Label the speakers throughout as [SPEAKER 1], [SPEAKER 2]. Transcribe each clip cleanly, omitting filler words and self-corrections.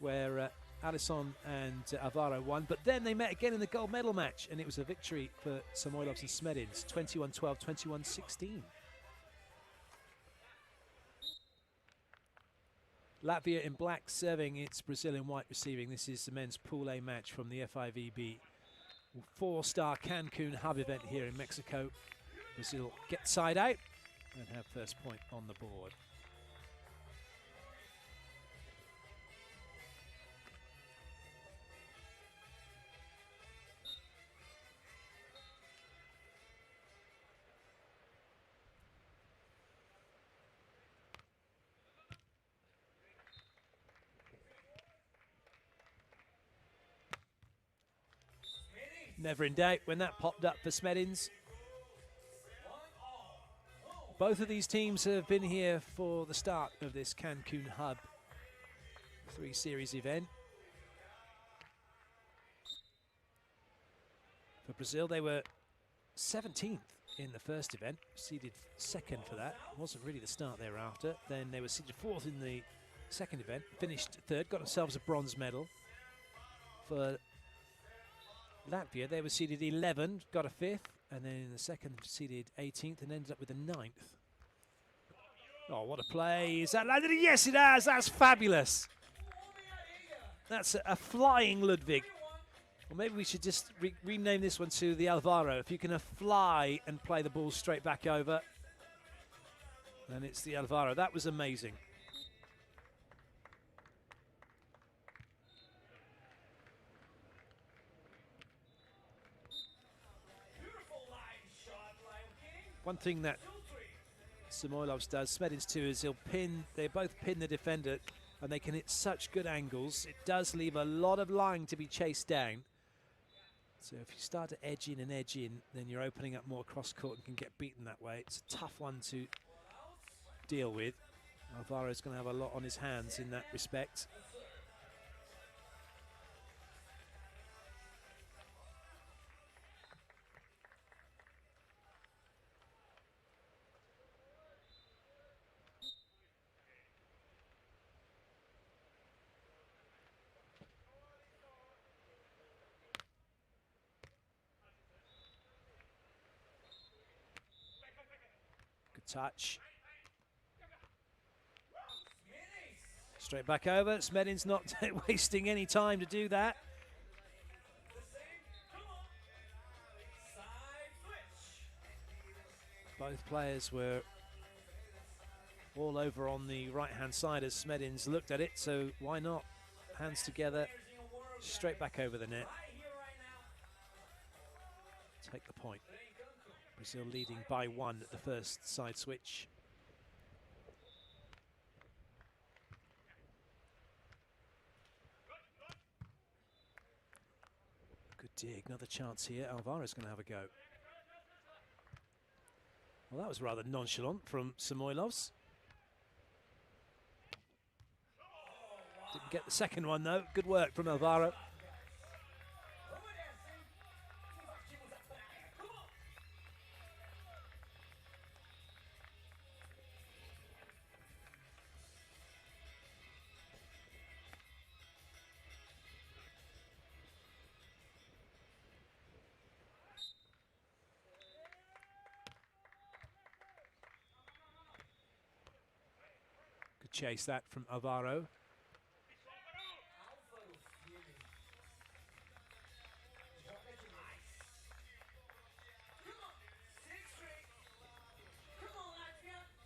[SPEAKER 1] where Alison and Álvaro won. But then they met again in the gold medal match, and it was a victory for Samoilovs and Smedins, 21-12, 21-16. Latvia in black serving, it's Brazil in white receiving. This is the men's Pool A match from the FIVB 4-star Cancun hub event here in Mexico. Brazil get side out and have first point on the board. Never in doubt when that popped up for Smedins. Both of these teams have been here for the start of this Cancun Hub 3-series event. For Brazil, they were 17th in the first event, seeded second for that. Wasn't really the start they were after. Then they were seeded 4th in the second event, finished 3rd, got themselves a bronze medal. For Latvia, they were seeded 11, got a 5th, and then in the second seeded 18th and ended up with a 9th. Oh, what a play. Is that landed? Yes, it has. That's fabulous. That's a flying Ludwig. Well, maybe we should just rename this one to the Álvaro. If you can fly and play the ball straight back over, then it's the Álvaro. That was amazing. One thing that Samoilovs does, Smedins too, is they both pin the defender, and they can hit such good angles. It does leave a lot of line to be chased down. So if you start to edge in, then you're opening up more cross court and can get beaten that way. It's a tough one to deal with. Álvaro's going to have a lot on his hands in that respect. Touch. Straight back over. Smedins not wasting any time to do that. Both players were all over on the right-hand side as Smedins looked at it, so why not? Hands together, straight back over the net. Take the point. Brazil leading by 1 at the first side switch. Good dig, another chance here. Álvaro's going to have a go. Well, that was rather nonchalant from Samoilovs. Didn't get the second one though. Good work from Álvaro. Chase that from Álvaro.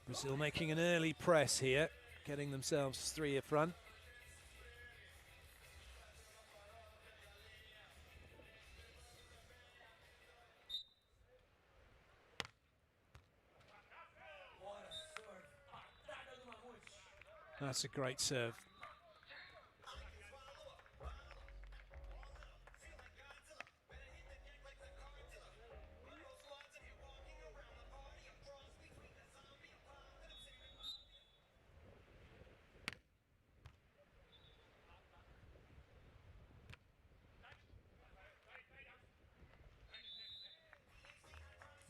[SPEAKER 1] Brazil making an early press here, getting themselves 3 in front. That's a great serve.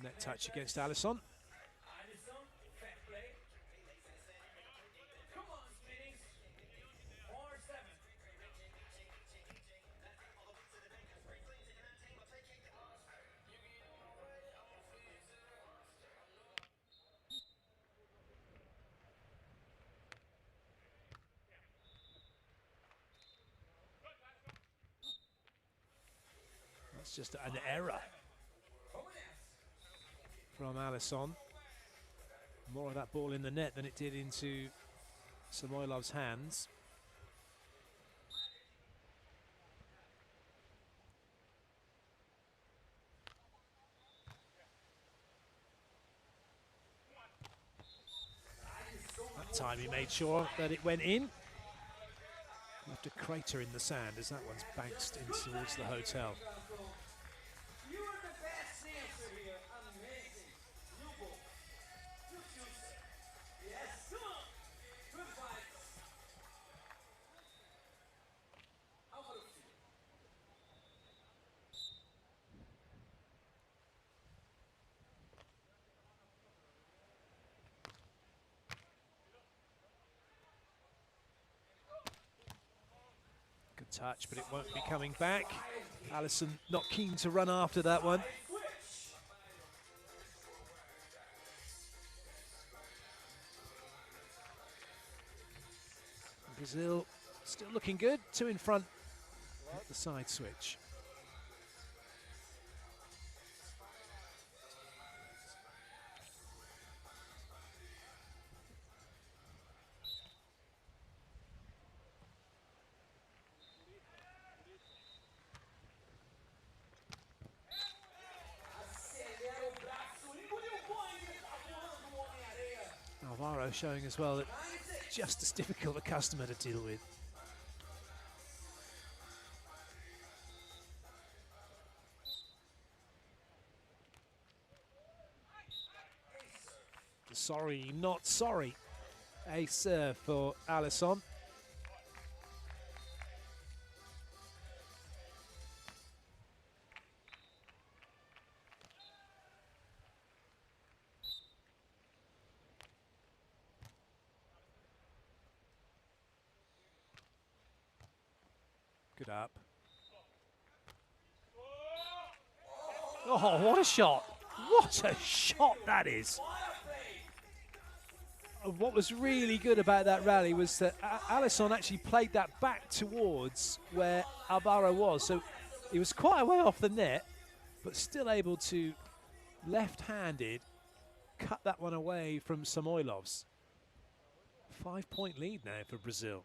[SPEAKER 1] Net touch against Alison. It's just an error from Alison. More of that ball in the net than it did into Samoilovs' hands. That time he made sure that it went in. Left a crater in the sand as that one's bounced in towards the hotel. Good touch, but it won't be coming back. Alison not keen to run after that one. Brazil still looking good, 2 in front at the side switch. Álvaro showing as well that just as difficult a customer to deal with. Sorry, not sorry. A serve for Alison. Good up. Oh, what a shot. What a shot that is. What was really good about that rally was that Alison actually played that back towards where Álvaro was. So he was quite a way off the net, but still able to, left-handed, cut that one away from Samoilovs. 5-point lead now for Brazil.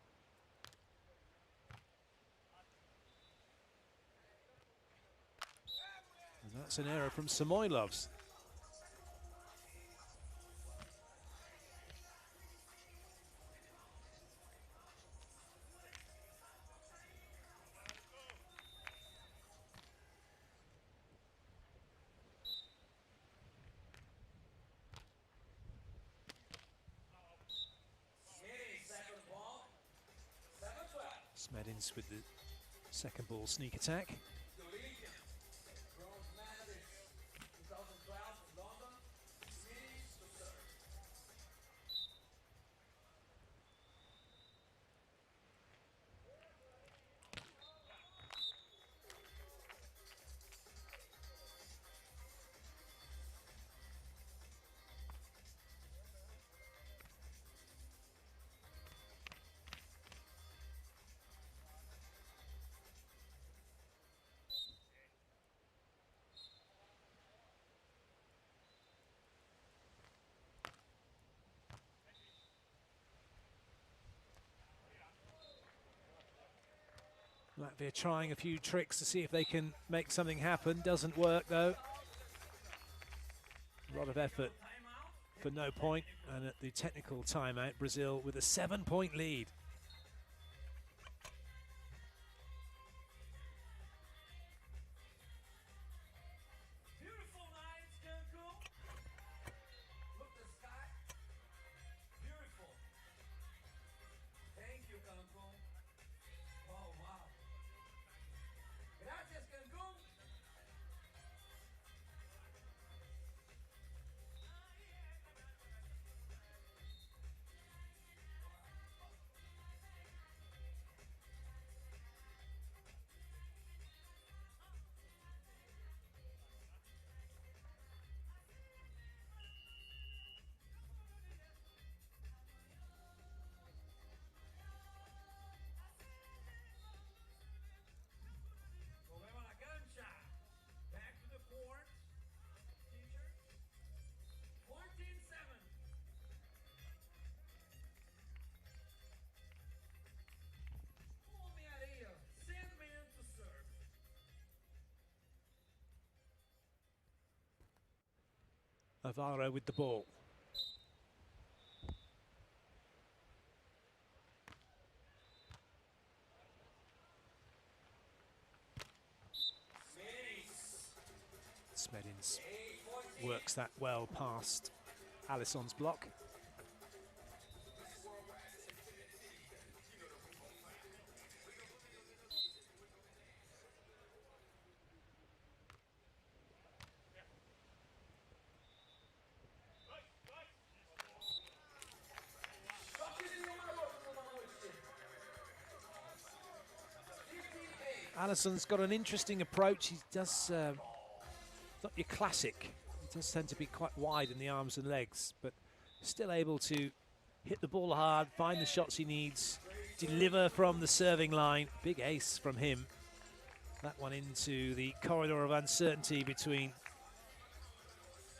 [SPEAKER 1] And that's an error from Samoilovs. Smedins with the second ball sneak attack. Latvia trying a few tricks to see if they can make something happen. Doesn't work though. A lot of effort for no point. And at the technical timeout, Brazil with a 7-point lead.
[SPEAKER 2] Beautiful night, Cancun. Look the sky. Beautiful. Thank you, Cancun. Oh, wow. Gracias, Cancun.
[SPEAKER 1] Álvaro with the ball. Smedins works that well past Alison's block. Alison's got an interesting approach. He does, not your classic. He does tend to be quite wide in the arms and legs, but still able to hit the ball hard, find the shots he needs, deliver from the serving line. Big ace from him. That one into the corridor of uncertainty between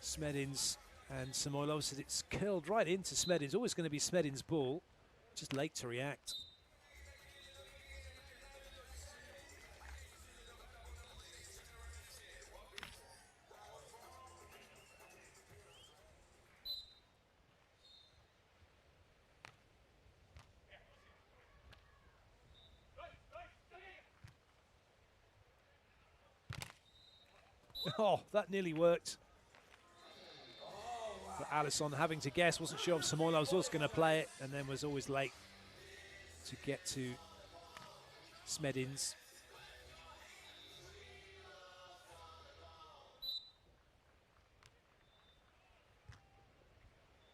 [SPEAKER 1] Smedins and Samoilovs. It's curled right into Smedins. Always going to be Smedins' ball. Just late to react. Oh, that nearly worked. But Alison having to guess, wasn't sure if Samoilovs was going to play it, and then was always late to get to Smedins.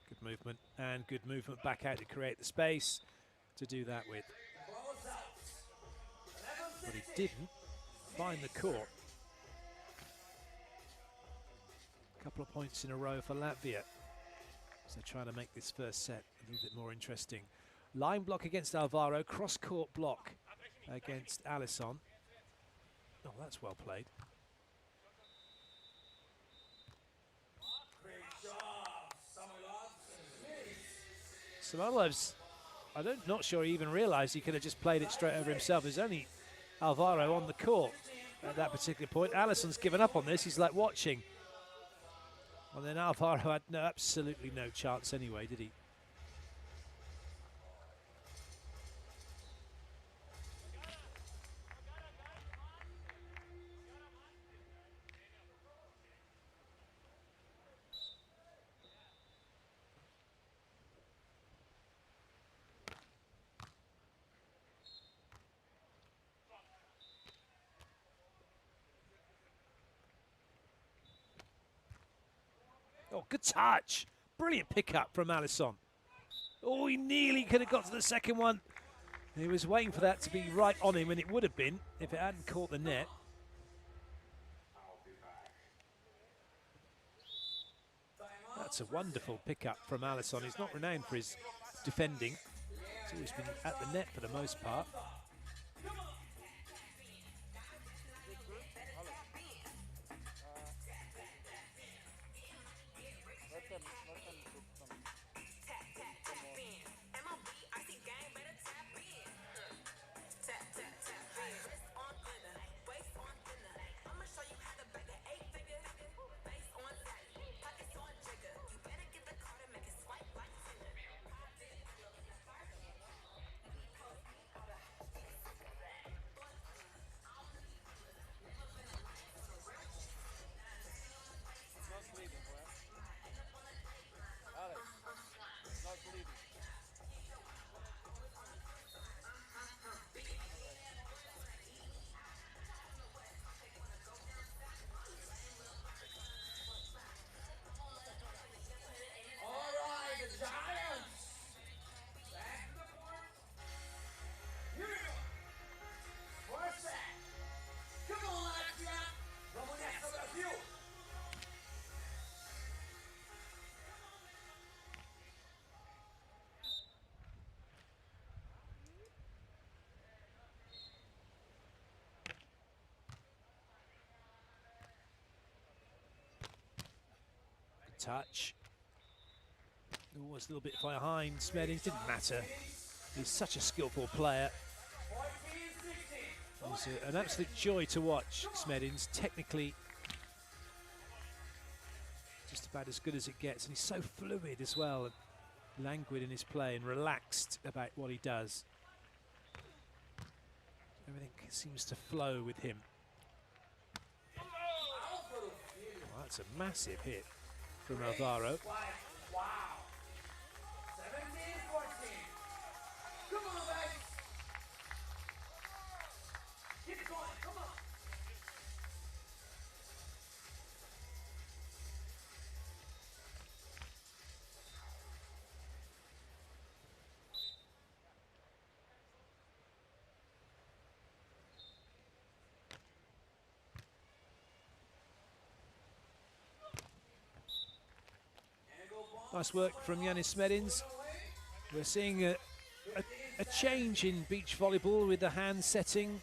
[SPEAKER 1] Good movement, and good movement back out to create the space to do that with. But he didn't find the court. Couple of points in a row for Latvia. So trying to make this first set a little bit more interesting. Line block against Álvaro, cross-court block against Alison. Oh, that's well played. Samoilovs, not sure he even realised he could have just played it straight over himself. There's only Álvaro on the court at that particular point. Alison's given up on this. He's like watching. And then Álvaro had absolutely no chance anyway, did he? Oh, good touch. Brilliant pickup from Alison. Oh, he nearly could have got to the second one. He was waiting for that to be right on him, and it would have been if it hadn't caught the net. That's a wonderful pickup from Alison. He's not renowned for his defending. He's always been at the net for the most part. Touch. Was a little bit behind Smedins, didn't matter. He's such a skillful player. He's an absolute joy to watch, Smedins. Technically, just about as good as it gets. And he's so fluid as well, and languid in his play and relaxed about what he does. Everything seems to flow with him. Oh, that's a massive hit from Álvaro.
[SPEAKER 2] Wow. 17-14. Come on, guys. Keep it going. Come on.
[SPEAKER 1] Nice work from Yanis Smedins. We're seeing a change in beach volleyball with the hand setting.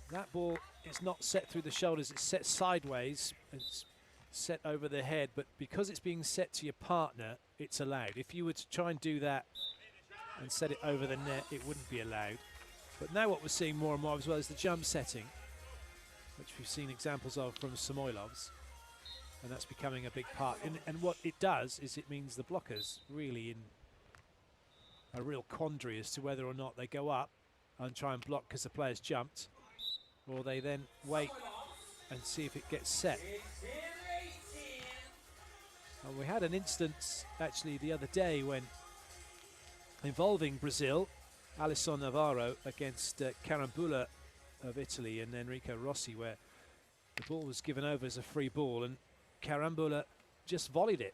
[SPEAKER 1] That ball is not set through the shoulders, it's set sideways. It's set over the head, but because it's being set to your partner, it's allowed. If you were to try and do that and set it over the net, it wouldn't be allowed. But now what we're seeing more and more as well is the jump setting, which we've seen examples of from Samoilovs. And that's becoming a big part. And what it does is it means the blockers really in a real quandary as to whether or not they go up and try and block because the player's jumped, or they then wait and see if it gets set. And we had an instance actually the other day when involving Brazil, Alison Álvaro against Carambula of Italy and Enrico Rossi, where the ball was given over as a free ball and Carambula just volleyed it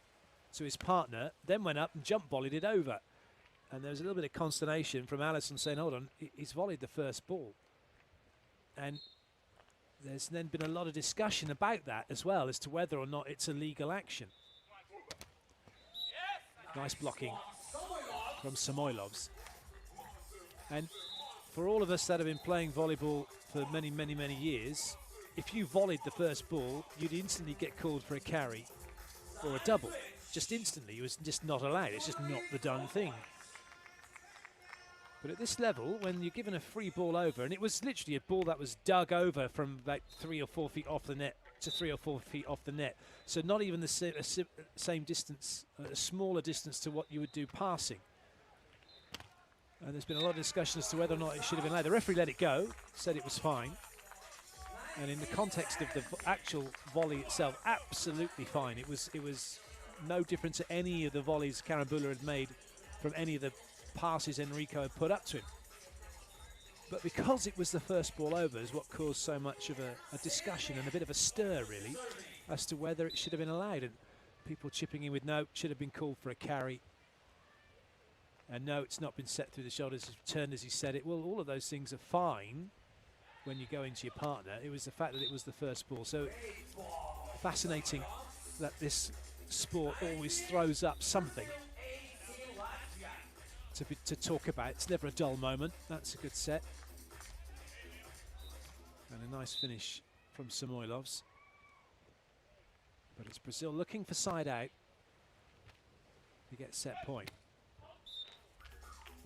[SPEAKER 1] to his partner, then went up and jump volleyed it over. And there was a little bit of consternation from Alison saying, hold on, he's volleyed the first ball. And there's then been a lot of discussion about that as well, as to whether or not it's a legal action. Nice blocking from Samoilovs. And for all of us that have been playing volleyball for many, many, many years, if you volleyed the first ball, you'd instantly get called for a carry or a double. Just instantly. It was just not allowed. It's just not the done thing. But at this level, when you're given a free ball over, and it was literally a ball that was dug over from about 3 or 4 feet off the net to 3 or 4 feet off the net. So not even the same distance, a smaller distance to what you would do passing. And there's been a lot of discussion as to whether or not it should have been allowed. The referee let it go, said it was fine. And in the context of the actual volley itself, absolutely fine. It was no different to any of the volleys Carambula had made from any of the passes Enrico had put up to him. But because it was the first ball over is what caused so much of a discussion and a bit of a stir, really, as to whether it should have been allowed. And people chipping in with no, should have been called for a carry. And no, it's not been set through the shoulders, it's turned as he said it. Well, all of those things are fine when you go into your partner. It was the fact that it was the first ball. So fascinating that this sport always throws up something to talk about. It's never a dull moment. That's a good set. And a nice finish from Samoilovs. But it's Brazil looking for side out to get set point,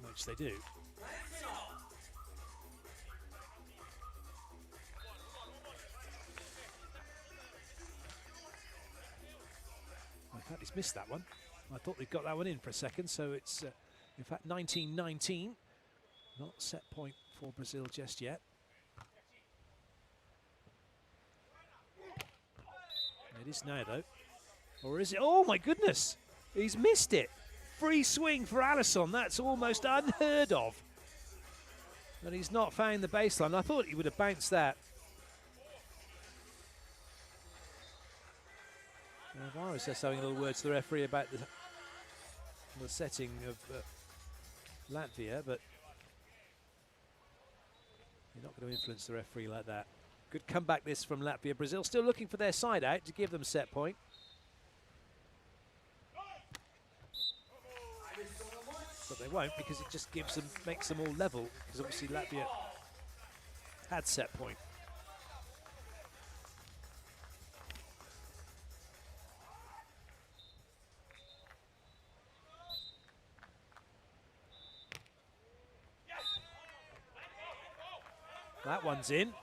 [SPEAKER 1] which they do. In fact, he's missed that one. I thought they'd got that one in for a second, so it's in fact 19-19. Not set point for Brazil just yet. It is now though. Or is it? Oh my goodness! He's missed it. Free swing for Alison. That's almost unheard of. And he's not found the baseline. I thought he would have bounced that. Álvaro says having a little word to the referee about the setting of Latvia, but you're not going to influence the referee like that. Good comeback this from Latvia. Brazil still looking for their side out to give them set point. But they won't, because it just gives them, makes them all level, because obviously Latvia had set point. That one's in.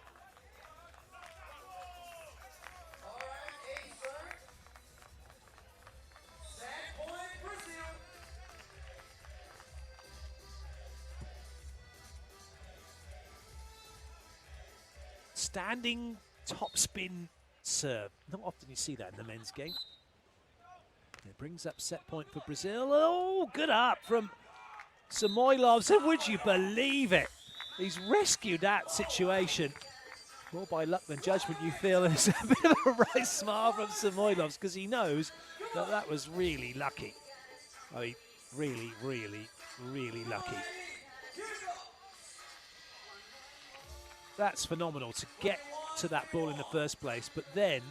[SPEAKER 1] standing top spin serve. Not often you see that in the men's game. It brings up set point for Brazil. Oh, good up from Samoilovs. And would you believe it? He's rescued that situation. More by luck than judgment, you feel. There's a bit of a right smile from Samoilovs because he knows that that was really lucky. I mean, really, really, really lucky. That's phenomenal to get to that ball in the first place, but then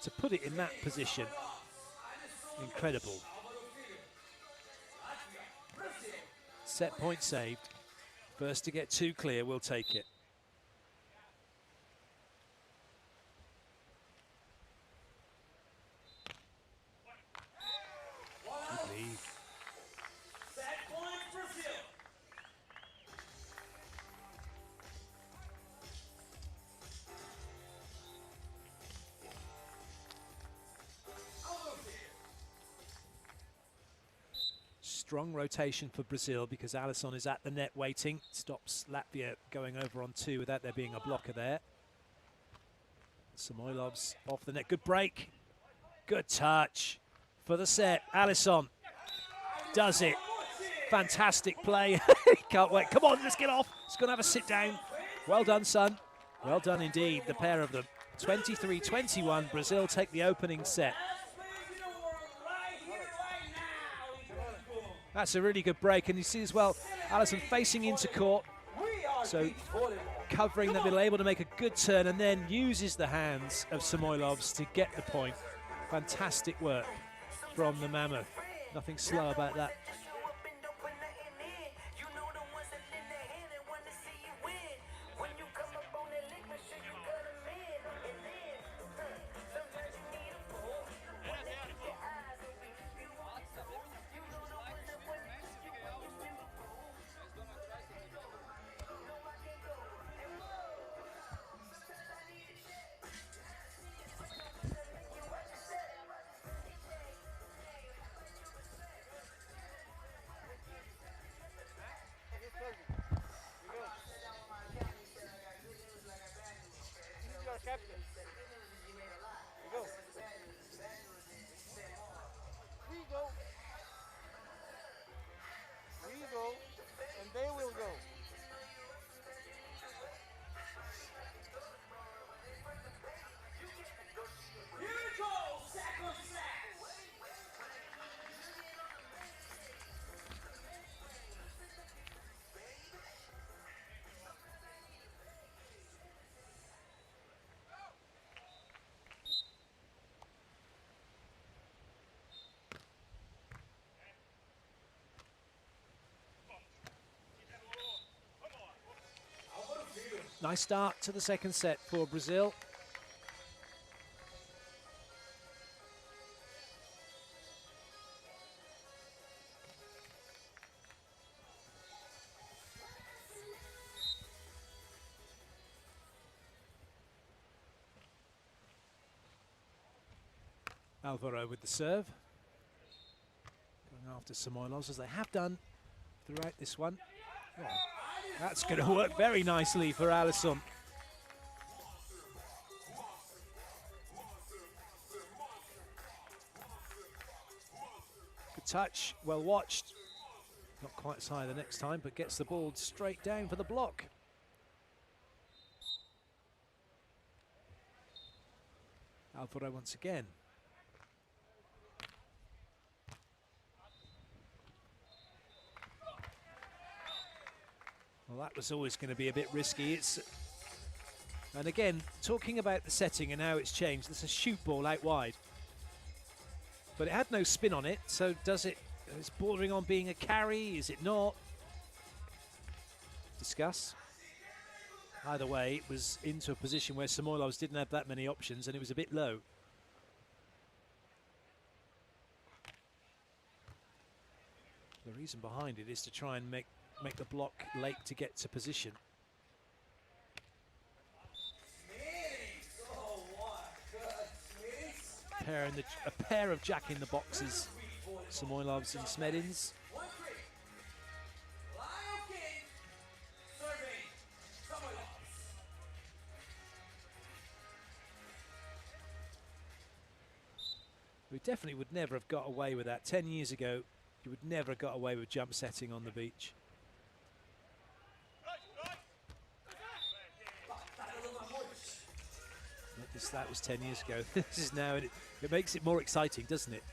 [SPEAKER 1] to put it in that position, incredible. Set point saved. First to get two clear, we'll take it. Good lead. Strong rotation for Brazil because Alison is at the net waiting. Stops Latvia going over on two without there being a blocker there. Samoilovs off the net. Good break. Good touch for the set. Alison does it. Fantastic play. Can't wait. Come on, let's get off. It's going to have a sit down. Well done, son. Well done indeed, the pair of them. 23-21. Brazil take the opening set. That's a really good break, and you see as well, Alison facing into court, so covering the middle, able to make a good turn, and then uses the hands of Samoilovs to get the point. Fantastic work from the Mammoth. Nothing slow about that.
[SPEAKER 3] Captain. Go. We go. We go. And they will go.
[SPEAKER 2] Here we go! Sack on sack!
[SPEAKER 1] Nice start to the second set for Brazil. Álvaro with the serve. Going after Samoilovs, as they have done throughout this one. Oh, that's going to work very nicely for Alison. Good touch, well watched. Not quite as high the next time, but gets the ball straight down for the block. Álvaro once again. Well, that was always going to be a bit risky. And again, talking about the setting and how it's changed, it's a shoot ball out wide. But it had no spin on it, so it's bordering on being a carry, is it not? Discuss. Either way, it was into a position where Samoilovs didn't have that many options and it was a bit low. The reason behind it is to try and make the block late to get to position. A pair of jack in the boxes, Samoilovs and Smedins. We definitely would never have got away with that. 10 years ago, you would never have got away with jump setting on the beach. That was 10 years ago. This is now, and it makes it more exciting, doesn't it?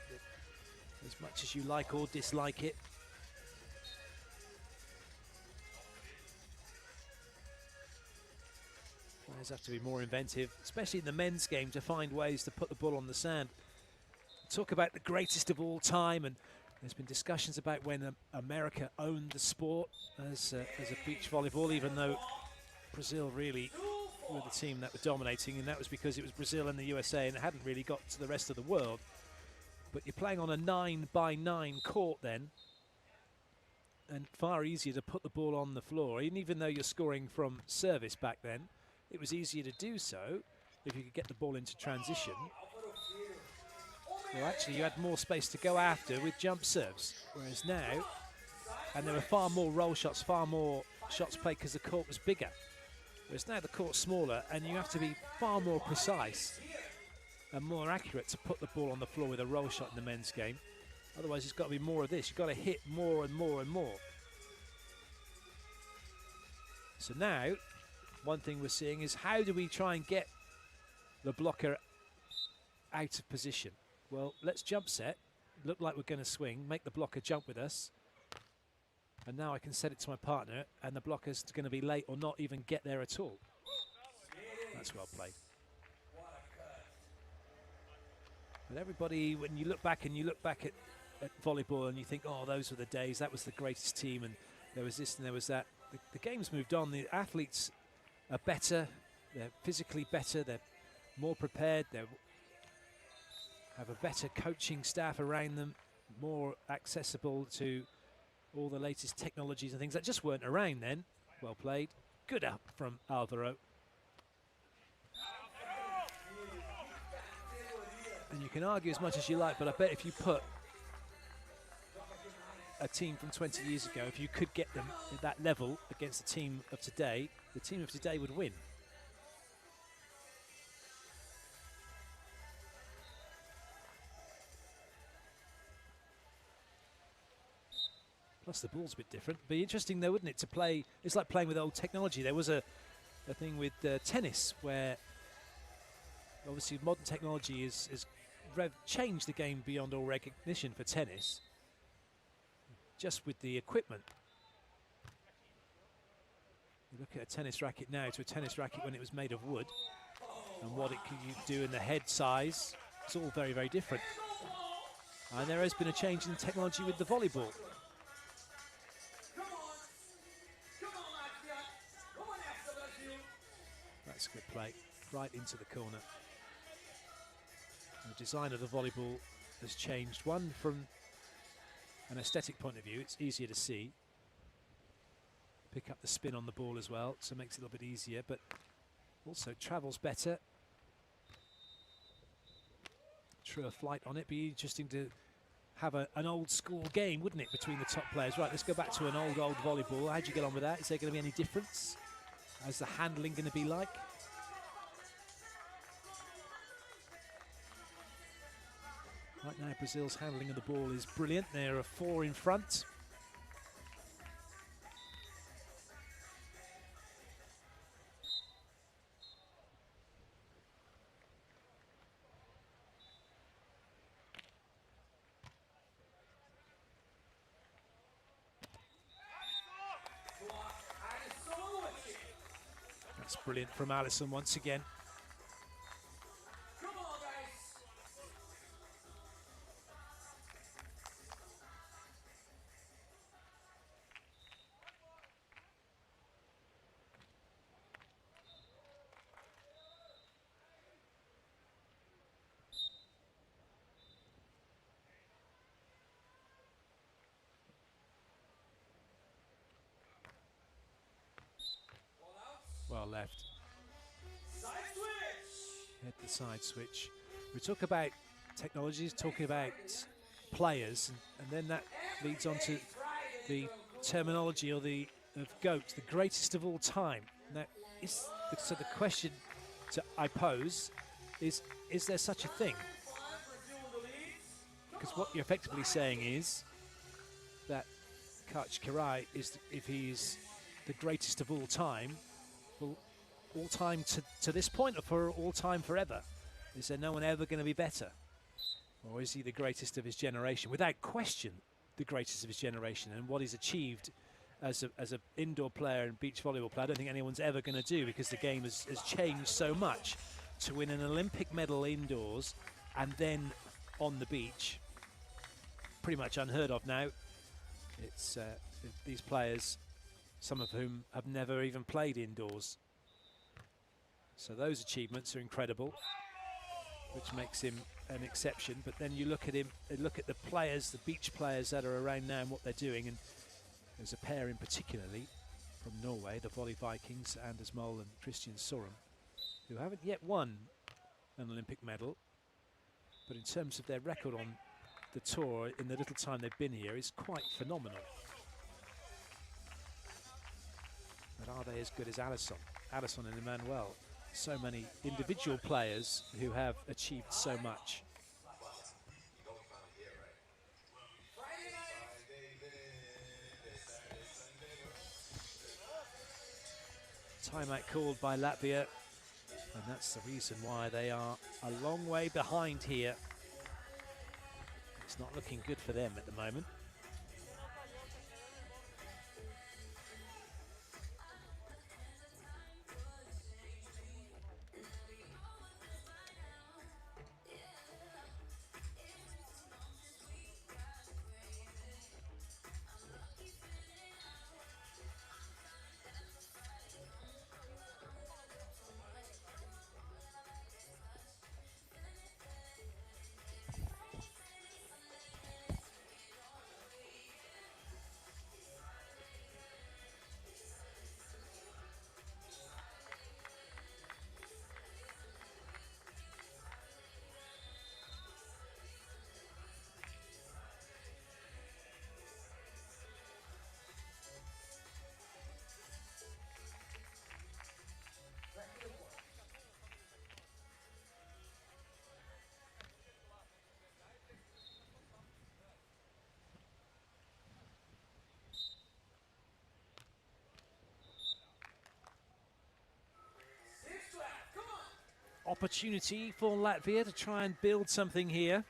[SPEAKER 1] As much as you like or dislike it. Players have to be more inventive, especially in the men's game, to find ways to put the ball on the sand. Talk about the greatest of all time, and there's been discussions about when America owned the sport as a beach volleyball, even though Brazil really were the team that were dominating, and that was because it was Brazil and the USA and it hadn't really got to the rest of the world. But you're playing on a 9-by-9 court then, and far easier to put the ball on the floor. And even though you're scoring from service back then, it was easier to do so if you could get the ball into transition. Well, actually, you had more space to go after with jump serves, whereas now, and there were far more roll shots, far more shots played because the court was bigger. Whereas now the court's smaller, and you have to be far more precise and more accurate to put the ball on the floor with a roll shot in the men's game. Otherwise, it's got to be more of this. You've got to hit more and more and more. So now, one thing we're seeing is how do we try and get the blocker out of position? Well, let's jump set, look like we're going to swing, make the blocker jump with us. And now I can set it to my partner, and the blocker's going to be late or not even get there at all. That's well played. But everybody, when you look back and you look back at volleyball and you think, oh, those were the days, that was the greatest team, and there was this and there was that. The game's moved on. The athletes are better, they're physically better, they're more prepared, they have a better coaching staff around them, more accessible to all the latest technologies and things that just weren't around then. Well played. Good up from Álvaro. And you can argue as much as you like, but I bet if you put a team from 20 years ago, if you could get them at that level against the team of today, the team of today would win. Plus the ball's a bit different. Be interesting though, wouldn't it, to play? It's like playing with old technology. There was a thing with tennis where obviously modern technology has changed the game beyond all recognition for tennis. Just with the equipment. You look at a tennis racket now to a tennis racket when it was made of wood, and what it can you do in the head size. It's all very, very different. And there has been a change in technology with the volleyball. That's a good play, right into the corner. The design of the volleyball has changed. One, from an aesthetic point of view, it's easier to see. Pick up the spin on the ball as well, so it makes it a little bit easier, but also travels better. Truer flight on it. Be interesting to have an old school game, wouldn't it, between the top players? Right, let's go back to an old volleyball. How'd you get on with that? Is there going to be any difference? How's the handling going to be like? Right now, Brazil's handling of the ball is brilliant. There are 4 in front. That's brilliant from Alison once again. Well left. Hit the side switch. We talk about technologies, talking about players, and then that leads on to the terminology of GOAT, the greatest of all time. Now, so the question I pose is there such a thing? Because what you're effectively saying is that Kach Kirai is, if he's the greatest of all time, well, all time to this point, or for all time forever? Is there no one ever going to be better? Or is he the greatest of his generation? Without question, the greatest of his generation, and what he's achieved as an indoor player and beach volleyball player, I don't think anyone's ever going to do, because the game has changed so much. To win an Olympic medal indoors and then on the beach, pretty much unheard of now. It's these players, some of whom have never even played indoors. So those achievements are incredible, which makes him an exception. But then you look at him, look at the players, the beach players that are around now and what they're doing. And there's a pair in particularly from Norway, the Volley Vikings, Anders Mol and Christian Sorum, who haven't yet won an Olympic medal. But in terms of their record on the tour in the little time they've been here is quite phenomenal. But are they as good as Alison? Alison and Emmanuel. So many individual players who have achieved so much. Timeout called by Latvia, and that's the reason why they are a long way behind here. It's not looking good for them at the moment. Opportunity for Latvia to try and build something here.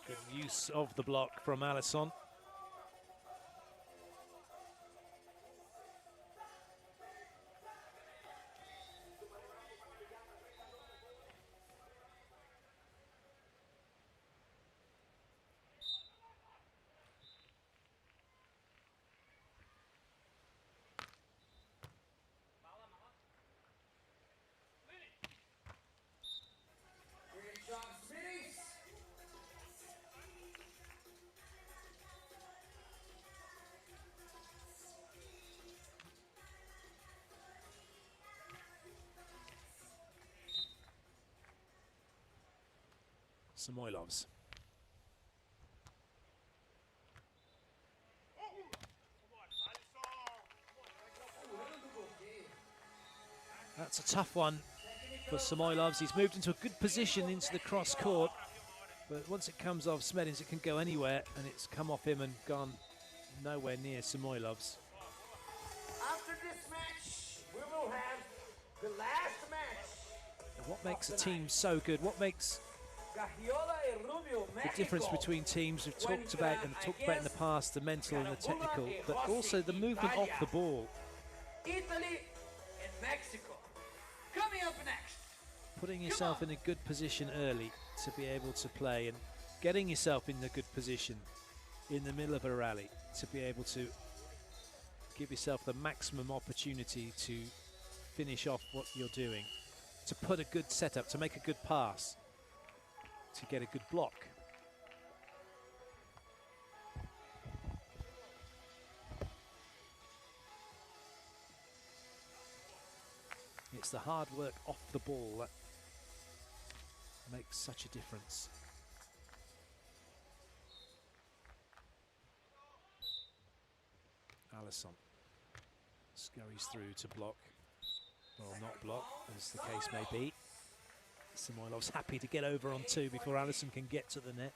[SPEAKER 1] Good use of the block from Alison. Samoilovs. That's a tough one for Samoilovs. He's moved into a good position into the cross court, but once it comes off Smedins, it can go anywhere, and it's come off him and gone nowhere near Samoilovs.
[SPEAKER 2] After this match, we will have the last match.
[SPEAKER 1] And what makes a team so good? What makes
[SPEAKER 2] Gaxiola and Rubio,
[SPEAKER 1] the difference between teams we've talked about in the past, the mental and the technical, but also the movement off the ball.
[SPEAKER 2] Italy and Mexico. Coming up next.
[SPEAKER 1] Putting yourself in a good position early to be able to play, and getting yourself in a good position in the middle of a rally to be able to give yourself the maximum opportunity to finish off what you're doing, to put a good setup, to make a good pass, to get a good block. It's the hard work off the ball that makes such a difference. Alison scurries through to block, or not block, as the case may be. Samoilovs happy to get over on 2 before Alison can get to the net.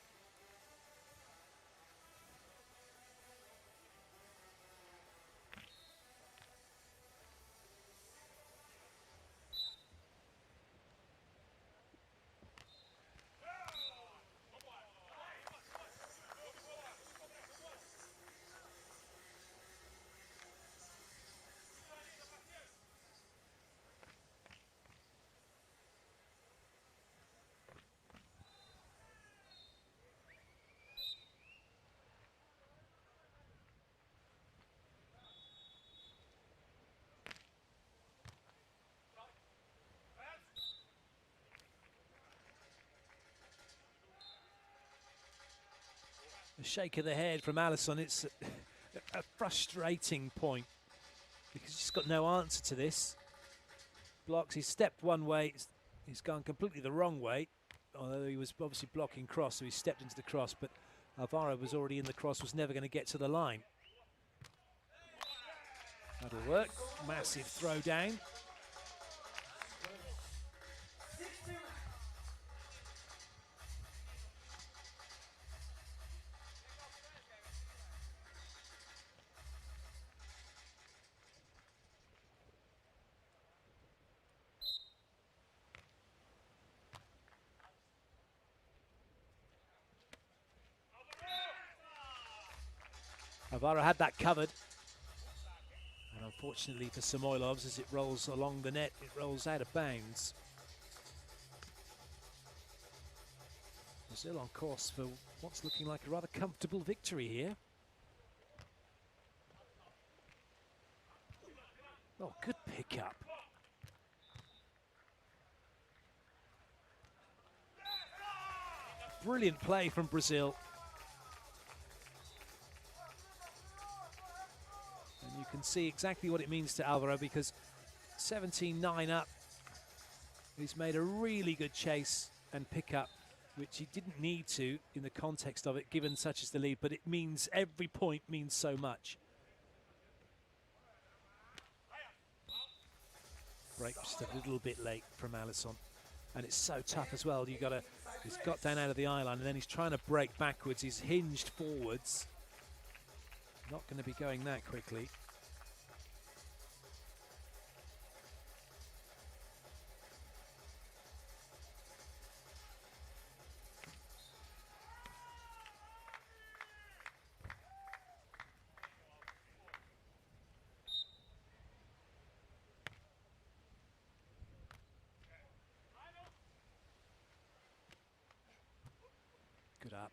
[SPEAKER 1] A shake of the head from Alison. It's a frustrating point because she's got no answer to this. Blocks, he's stepped one way, he's gone completely the wrong way, although he was obviously blocking cross, so he stepped into the cross, but Álvaro was already in the cross, was never going to get to the line. That'll work. Massive throw down. Álvaro had that covered, and unfortunately for Samoilovs, as it rolls along the net, it rolls out of bounds. Brazil on course for what's looking like a rather comfortable victory here. Oh, good pickup. Brilliant play from Brazil. You can see exactly what it means to Álvaro, because 17-9 up, he's made a really good chase and pickup, which he didn't need to in the context of it, given such as the lead, but it means every point means so much. Break just a little bit late from Alison, and it's so tough as well. He's got down out of the eye line, and then he's trying to break backwards. He's hinged forwards. Not going to be going that quickly. Good up.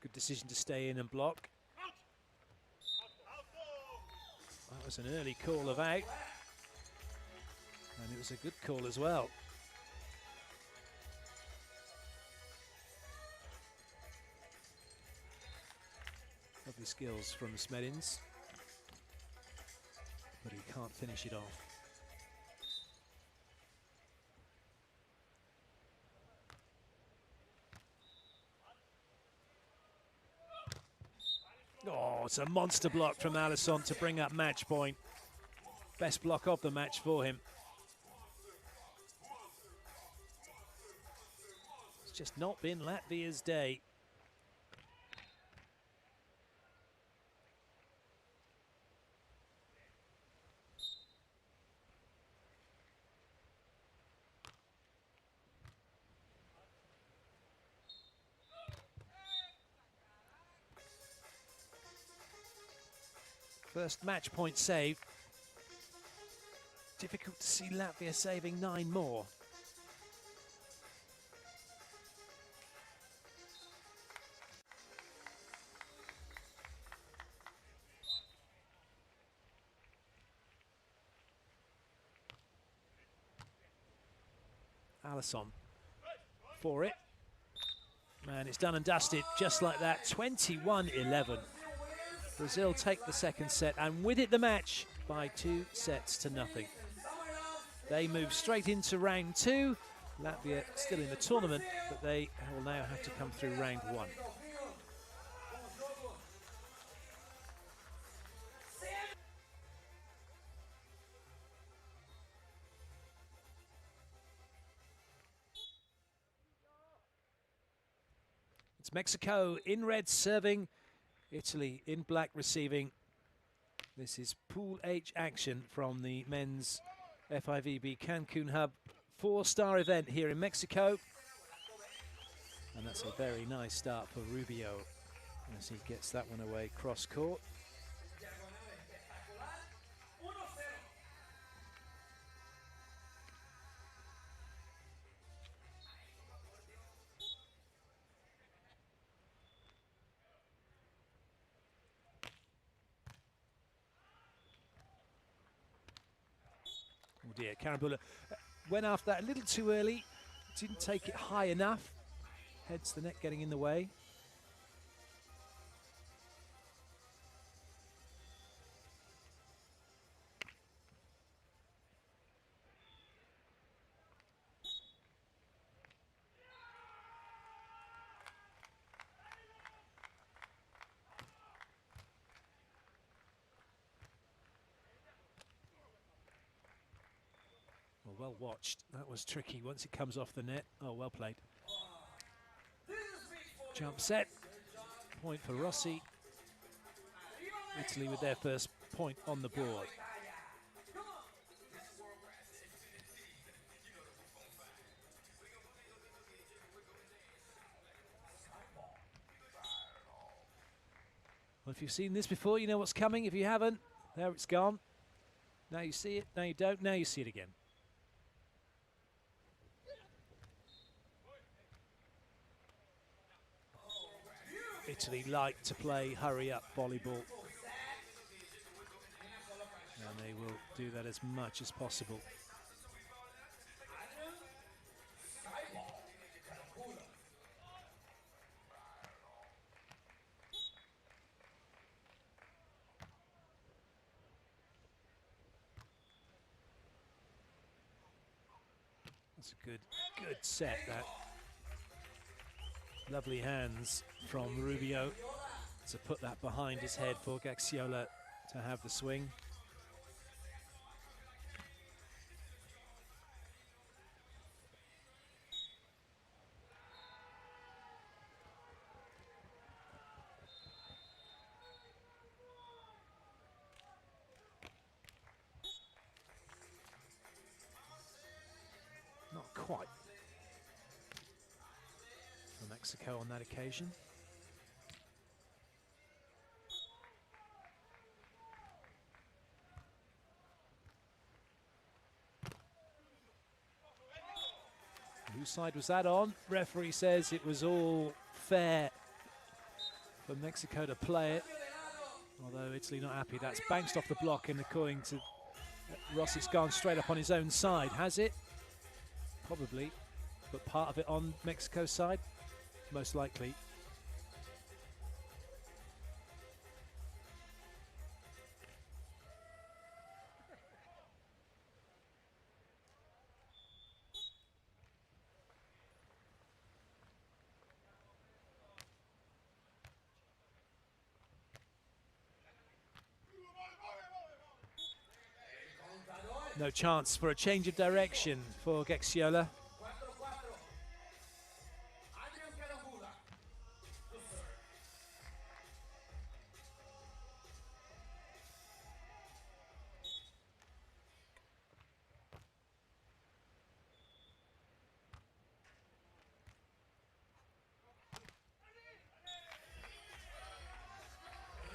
[SPEAKER 1] Good decision to stay in and block. That was an early call of out, and it was a good call as well. Lovely skills from Smedins, but he can't finish it off. Oh, it's a monster block from Alison to bring up match point. Best block of the match for him. It's just not been Latvia's day. First match point saved. Difficult to see Latvia saving 9 more. Alison for it. And it's done and dusted just like that. 21-11. Brazil take the second set, and with it the match by 2 sets to nothing. They move straight into round 2. Latvia still in the tournament, but they will now have to come through round 1. It's Mexico in red serving, Italy in black receiving. This is Pool H action from the men's FIVB Cancun Hub 4-star event here in Mexico. And that's a very nice start for Rubio as he gets that one away cross court. Oh dear, Carambula went after that a little too early, didn't take it high enough. Heads the net getting in the way. Well watched. That was tricky once it comes off the net. Oh, well played. Jump set. Point for Rossi. Italy with their first point on the board. Well, if you've seen this before, you know what's coming. If you haven't, there it's gone. Now you see it, now you don't, now you see it again. Italy like to play hurry-up volleyball. And they will do that as much as possible. That's a good set, that. Lovely hands from Rubio to put that behind his head for Gaxiola to have the swing. Not quite for Mexico on that occasion. Whose side was that on? Referee says it was all fair for Mexico to play it. Although Italy not happy. That's bounced off the block, and according to Rossi, it's gone straight up on his own side. Has it? Probably. But part of it on Mexico's side? Most likely. No chance for a change of direction for Gaxiola.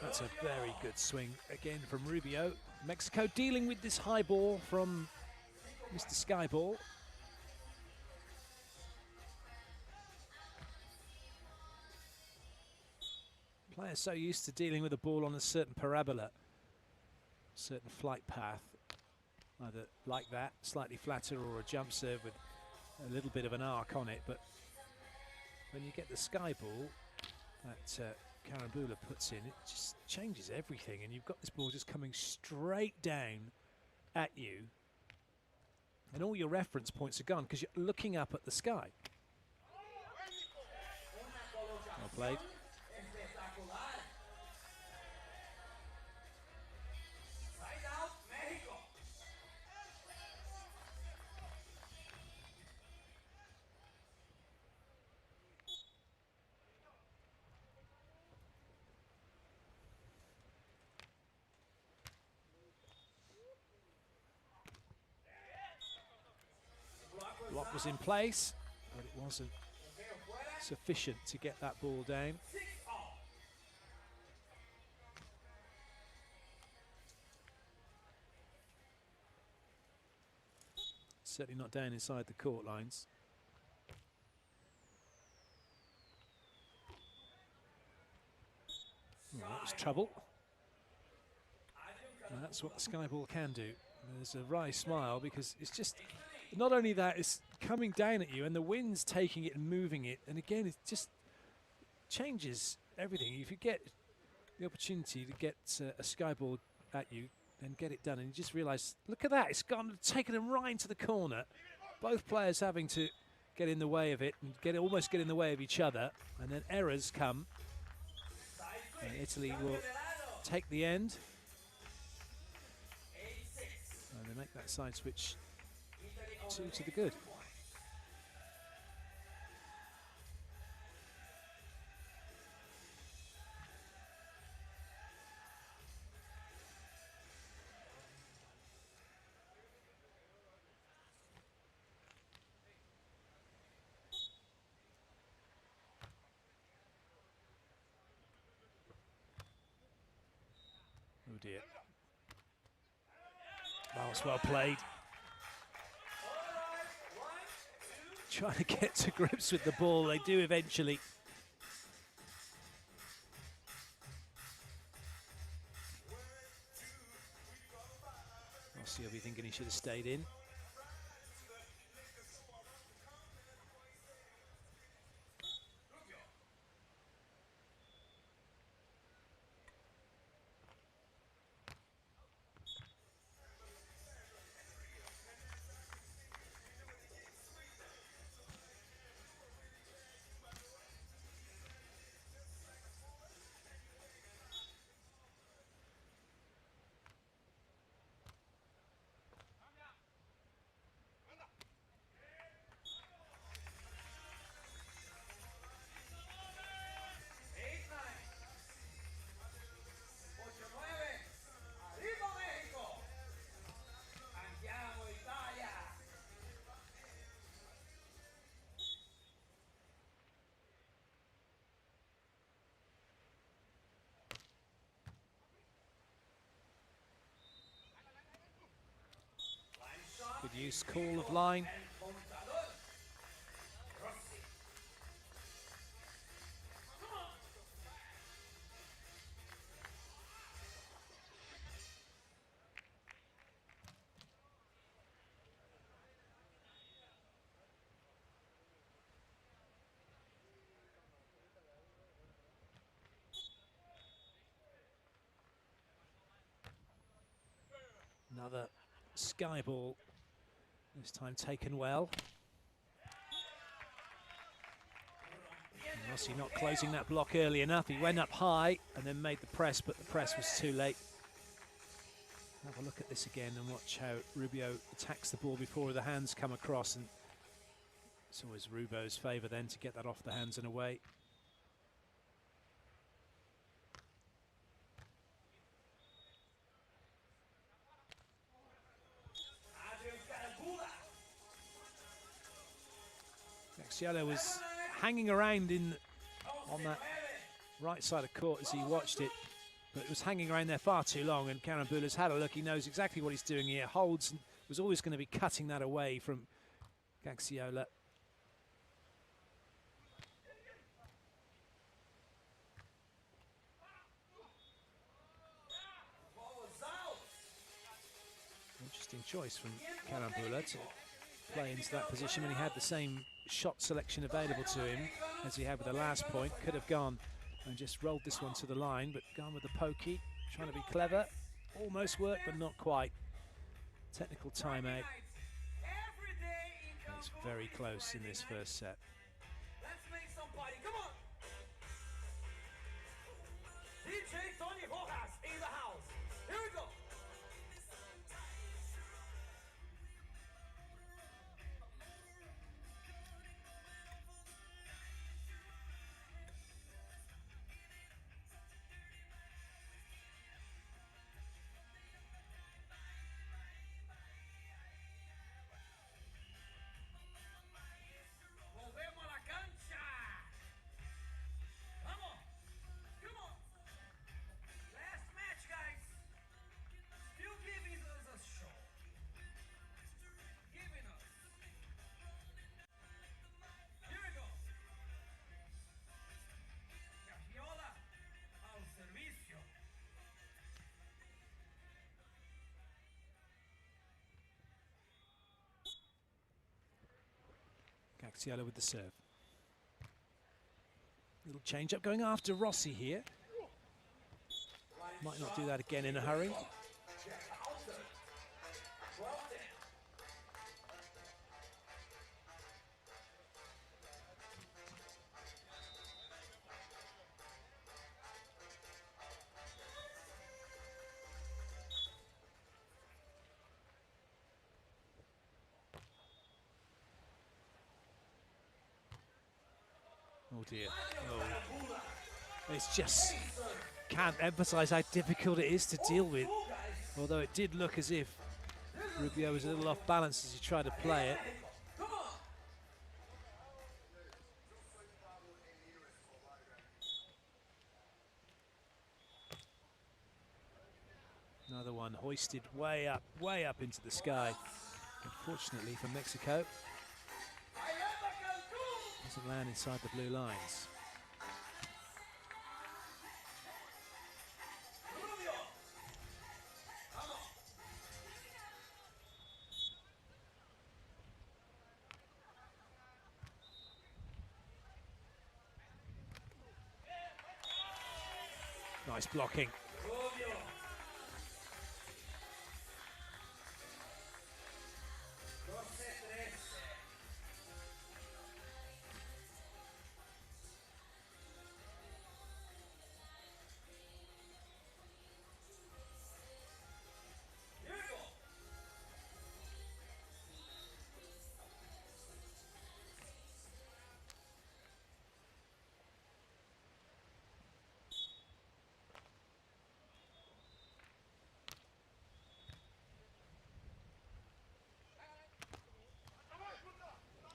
[SPEAKER 1] That's a very good swing again from Rubio. Mexico dealing with this high ball from Mr. Skyball. Players so used to dealing with a ball on a certain parabola, certain flight path, either like that, slightly flatter, or a jump serve with a little bit of an arc on it. But when you get the Skyball that Carambula puts in, it just changes everything, and you've got this ball just coming straight down at you, and all your reference points are gone because you're looking up at the sky. Well played. Block was in place, but it wasn't sufficient to get that ball down. Certainly not down inside the court lines. Oh, that was trouble. And that's what the sky ball can do. There's a wry smile because it's just, not only that, it's coming down at you and the wind's taking it and moving it. And again, it just changes everything. If you get the opportunity to get a sky ball at you, then get it done. And you just realize, look at that, it's gone, taken them right into the corner. Both players having to get in the way of it and almost get in the way of each other. And then errors come. And Italy will take the end. And they make that side switch 2 to the good. Oh dear. That was well played. Trying to get to grips with the ball, they do eventually. Rossi will be thinking he should have stayed in. Good use, call of line. Another sky ball, this time taken well. And Rossi not closing that block early enough. He went up high and then made the press, but the press was too late. Have a look at this again and watch how Rubio attacks the ball before the hands come across, and it's always Rubio's favour then to get that off the hands and away. Gaxiola was hanging around on that right side of court as he watched it, but it was hanging around there far too long, and Carambula's had a look. He knows exactly what he's doing here. Holds and was always going to be cutting that away from Gaxiola. Interesting choice from Carambula to play into that position when he had the same shot selection available to him as he had with the last point. Could have gone and just rolled this one to the line, but gone with the pokey, trying to be clever. Almost worked, but not quite. Technical timeout. It's very close in this first set.
[SPEAKER 2] Let's make some party. Come on. DJ Tony Rojas in the house. Here we go.
[SPEAKER 1] Gaxiola with the serve. Little change up going after Rossi here. Might not do that again in a hurry. Oh dear. Oh. It's just, can't emphasize how difficult it is to deal with. Although it did look as if Rubio was a little off balance as he tried to play it. Another one hoisted way up into the sky. Unfortunately for Mexico, doesn't land inside the blue lines. Nice blocking.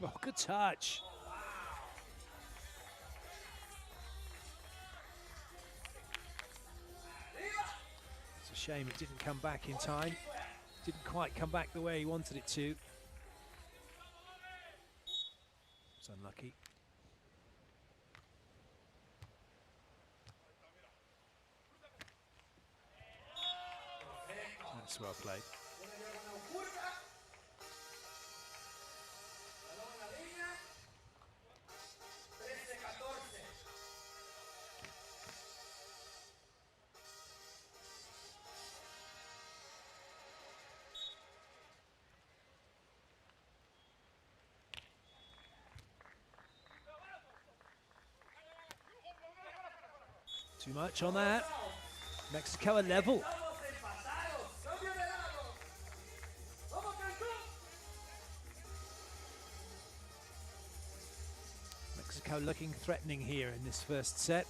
[SPEAKER 1] Oh, good touch. It's a shame it didn't come back in time. Didn't quite come back the way he wanted it to. It's unlucky. That's well played. Too much on that. Mexico are level. Mexico looking threatening here in this first set.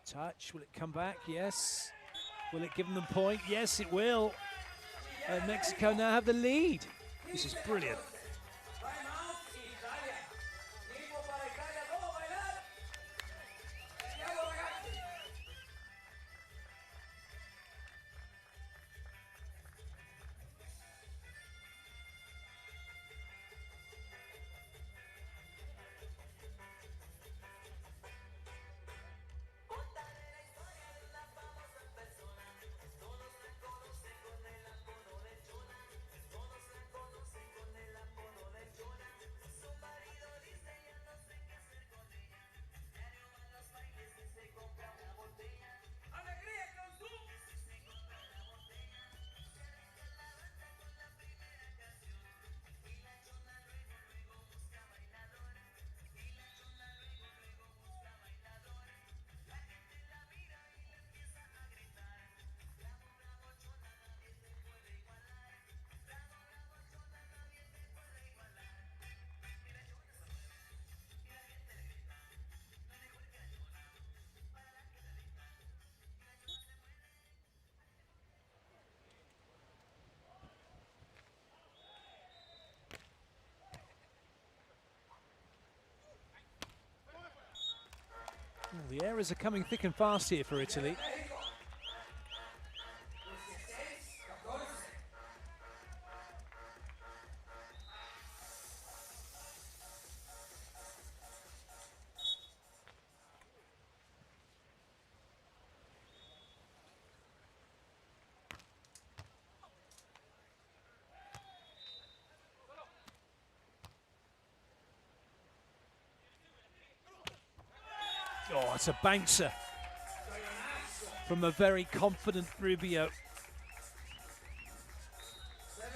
[SPEAKER 1] Touch, will it come back? Yes. Will it give them the point? Yes, it will. And Mexico now have the lead. This is brilliant. Well, the errors are coming thick and fast here for Italy. Oh, it's a bouncer from a very confident Rubio.
[SPEAKER 2] 17-14.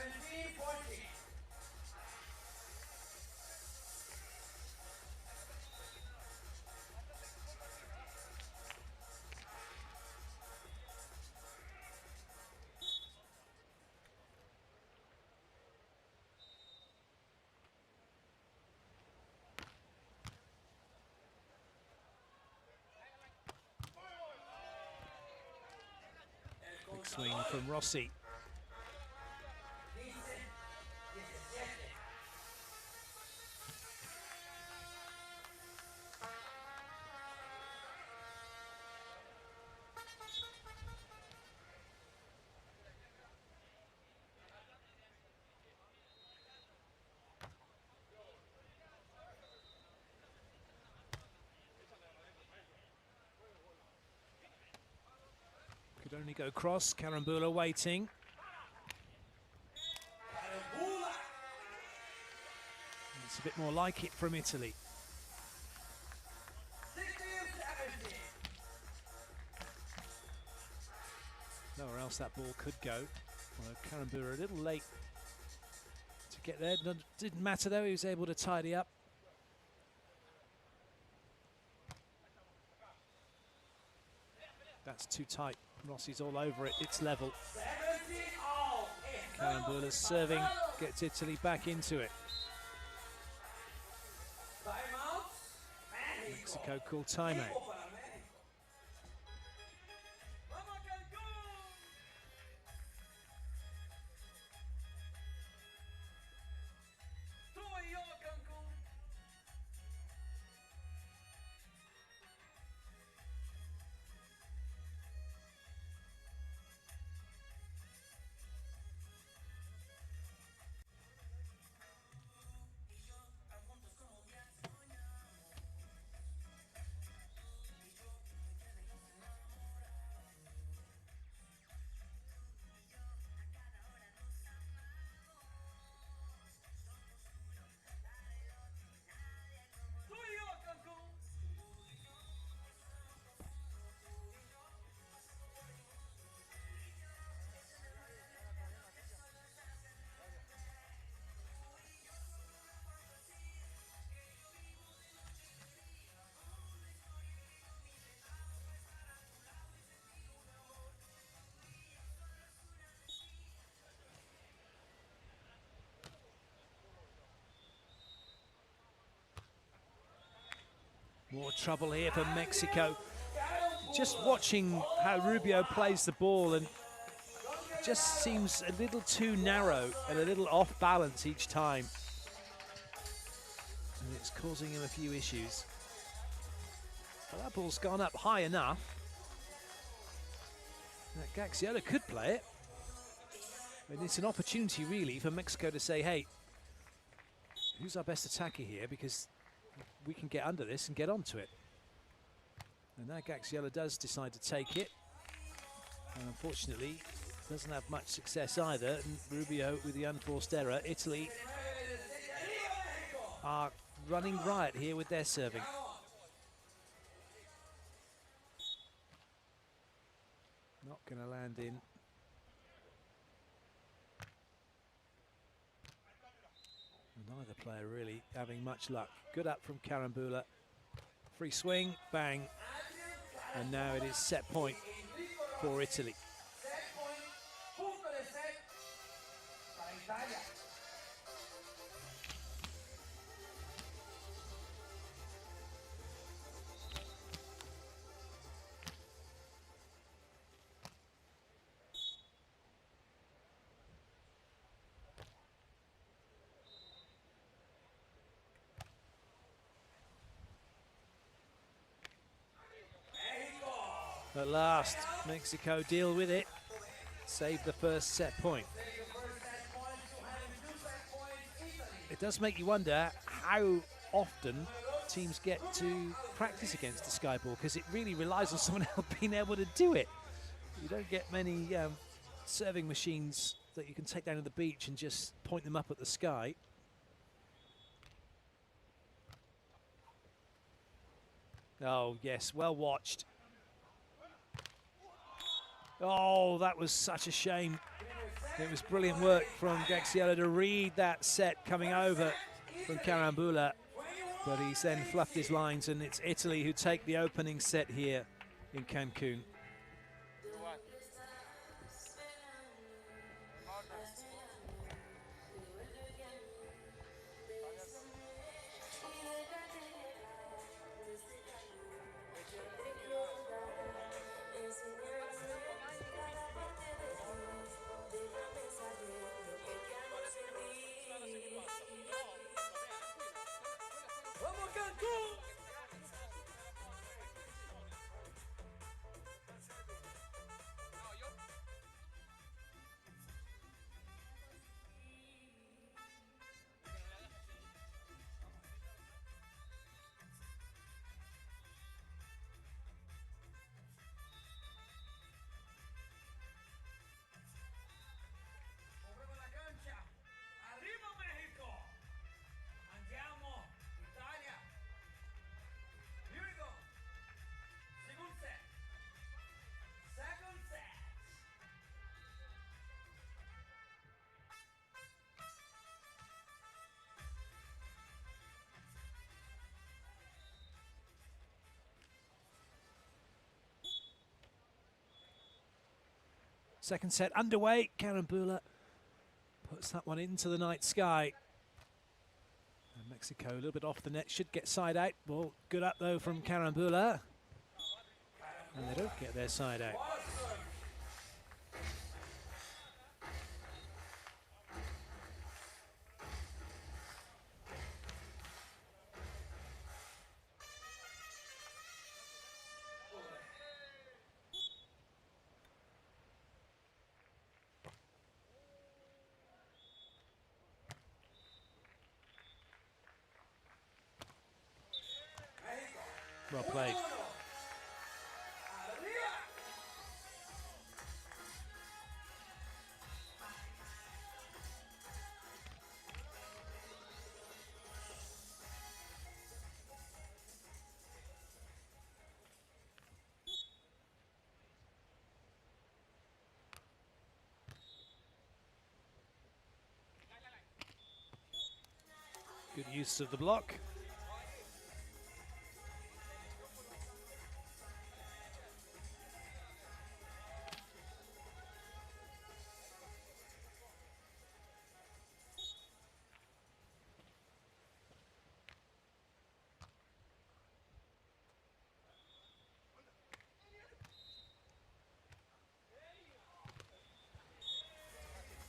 [SPEAKER 1] Big swing from Rossi. Could only go cross. Carambula waiting. It's a bit more like it from Italy.
[SPEAKER 2] 16-17.
[SPEAKER 1] Nowhere else that ball could go. Well, Carambula a little late to get there. Didn't matter though, he was able to tidy up. That's too tight. Rossi's all over it, it's level.
[SPEAKER 2] 17 all.
[SPEAKER 1] Carambula's serving, gets Italy back into it.
[SPEAKER 2] Timeout.
[SPEAKER 1] Mexico call timeout. More trouble here for Mexico. Just watching how Rubio plays the ball, and just seems a little too narrow and a little off balance each time. And it's causing him a few issues. But that ball's gone up high enough. That Gaxiola could play it. I mean, it's an opportunity really for Mexico to say, hey, who's our best attacker here? Because we can get under this and get onto it. And now Gaxiola does decide to take it. And unfortunately, doesn't have much success either. And Rubio with the unforced error. Italy are running riot here with their serving. Not going to land in. Neither player really having much luck. Good up from Carambula. Free swing, bang. And now it is set point for Italy. At last, Mexico deal with it. Save the first set point. It does make you wonder how often teams get to practice against the sky ball, because it really relies on someone else being able to do it. You don't get many serving machines that you can take down to the beach and just point them up at the sky. Oh, yes, well watched. Oh, that was such a shame. It was brilliant work from Gaxiola to read that set coming over from Carambula, but he's then fluffed his lines, and it's Italy who take the opening set here in Cancun. Second set underway. Carambula puts that one into the night sky. And Mexico a little bit off the net, should get side out. Ball good up though from Carambula. And they don't get their side out. Well played. Good use of the block.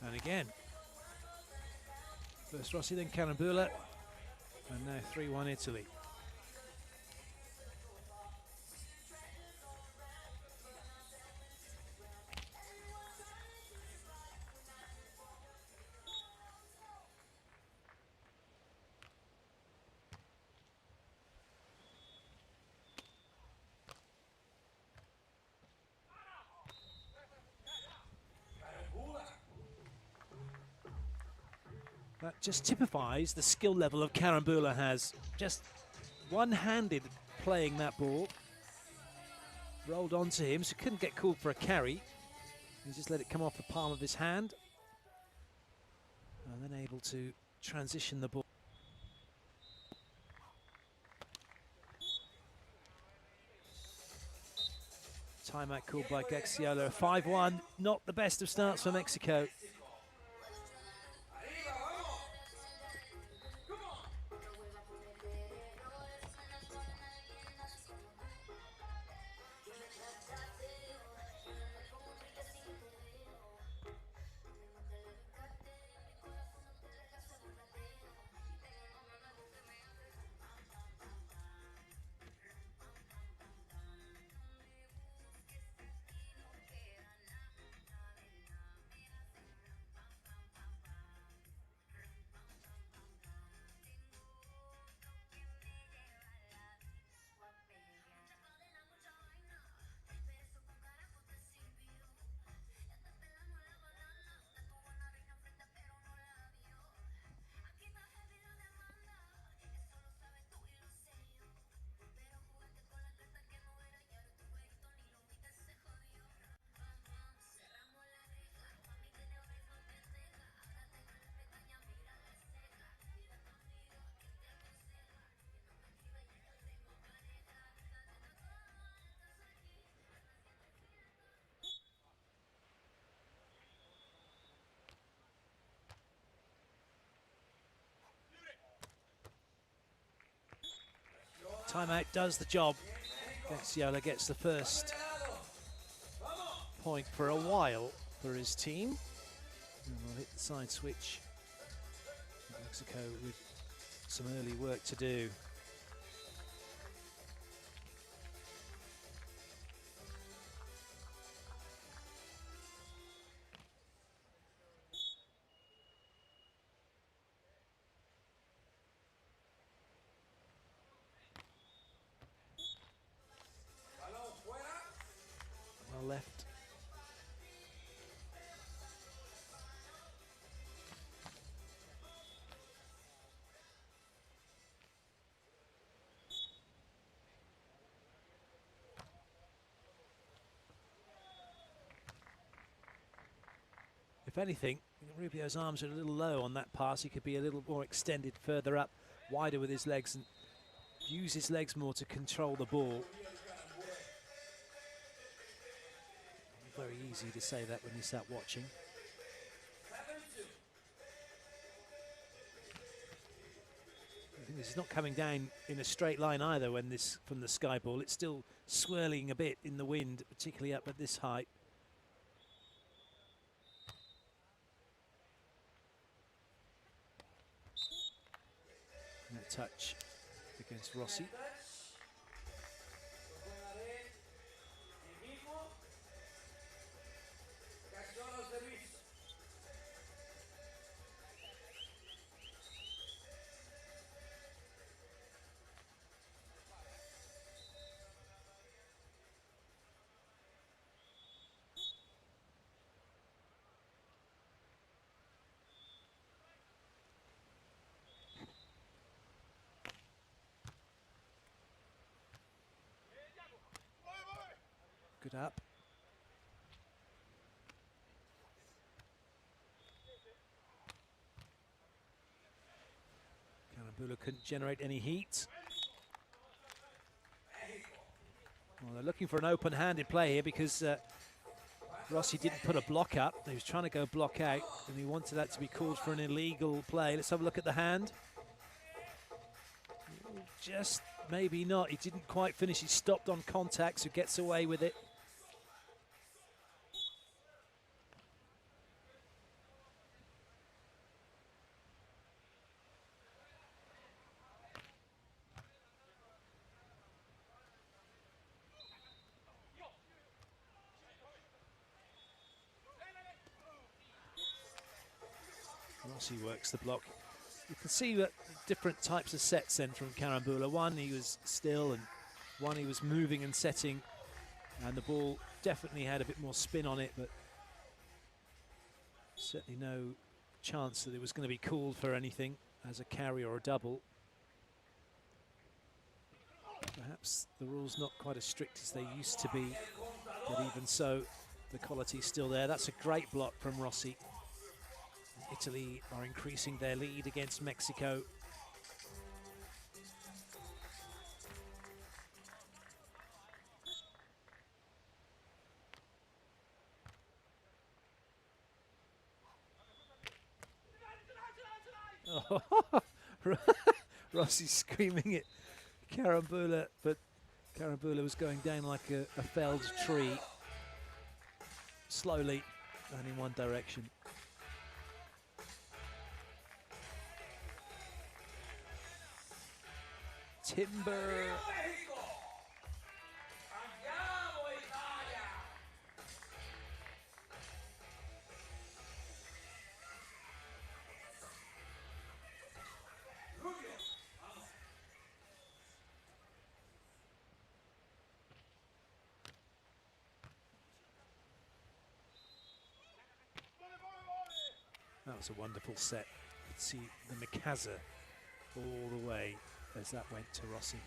[SPEAKER 1] And again, first Rossi, then Carambula, and now 3-1 Italy. That just typifies the skill level of Carambula has. Just one-handed playing that ball. Rolled onto him, so couldn't get called for a carry. He just let it come off the palm of his hand. And then able to transition the ball. Timeout called by Gaxiola. 5-1, not the best of starts for Mexico. Timeout does the job. Gaxiola gets the first point for a while for his team. And we'll hit the side switch. Mexico with some early work to do. Well left. If anything, Rubio's arms are a little low on that pass. He could be a little more extended further up, wider with his legs, and use his legs more to control the ball. Very easy to say that when you start watching. This is not coming down in a straight line either when this from the sky ball. It's still swirling a bit in the wind, particularly up at this height. That touch against Rossi. Good up. Carambula couldn't generate any heat. Well, they're looking for an open-handed play here because Rossi didn't put a block up. He was trying to go block out, and he wanted that to be called for an illegal play. Let's have a look at the hand. Just maybe not. He didn't quite finish. He stopped on contact, so gets away with it. Rossi works the block. You can see that different types of sets then from Carambula. One, he was still, and one, he was moving and setting, and the ball definitely had a bit more spin on it, but certainly no chance that it was going to be called for anything as a carry or a double. Perhaps the rule's not quite as strict as they used to be, but even so, the quality's still there. That's a great block from Rossi. Italy are increasing their lead against Mexico. Oh, Rossi screaming at Carambula, but Carambula was going down like a felled tree, slowly and in one direction. Timber. That was a wonderful set. You could see the Mikasa all the way as that went to Rossi.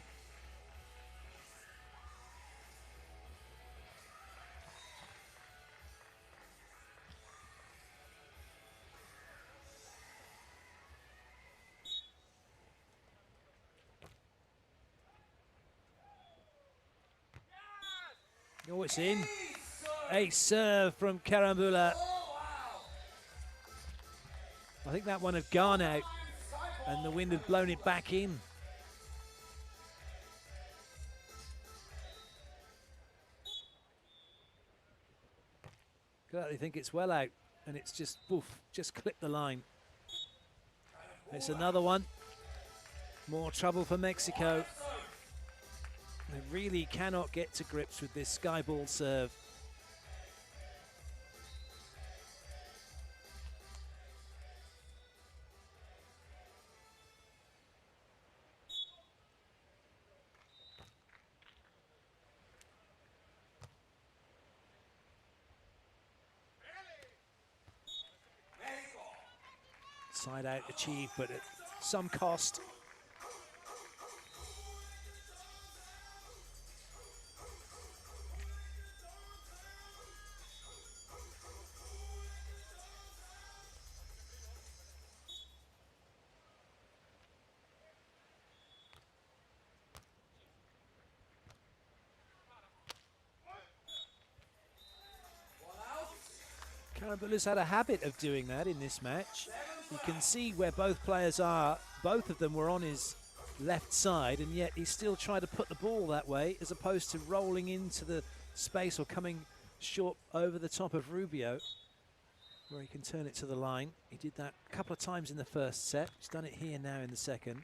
[SPEAKER 1] Oh, it's in. Ace serve from Carambula. I think that one had gone out and the wind had blown it back in. They think it's well out, and it's just, poof, just clipped the line. It's another one. More trouble for Mexico. They really cannot get to grips with this sky ball serve. Side out achieved, but at some cost. Carambula's had a habit of doing that in this match. You can see where both players are. Both of them were on his left side, and yet he still tried to put the ball that way as opposed to rolling into the space or coming short over the top of Rubio, where he can turn it to the line. He did that a couple of times in the first set. He's done it here now in the second.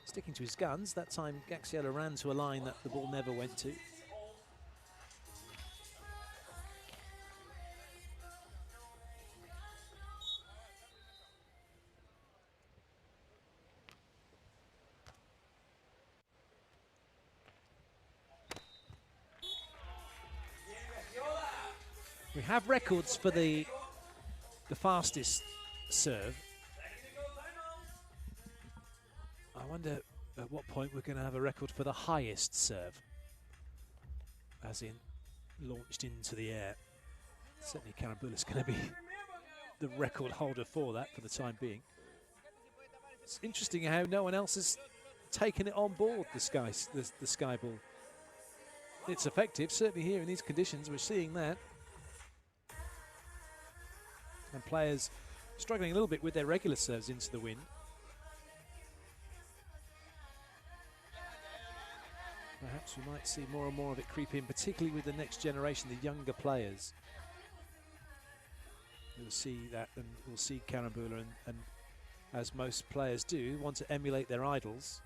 [SPEAKER 1] Sticking to his guns. That time Gaxiola ran to a line that the ball never went to. We have records for the fastest serve. I wonder at what point we're going to have a record for the highest serve, as in launched into the air. Certainly Carambula's going to be the record holder for that for the time being. It's interesting how no one else has taken it on board, the sky ball. It's effective, certainly here in these conditions, we're seeing that. And players struggling a little bit with their regular serves into the wind. Perhaps we might see more and more of it creep in, particularly with the next generation, the younger players. We'll see that, and we'll see Carambula, and as most players do, want to emulate their idols.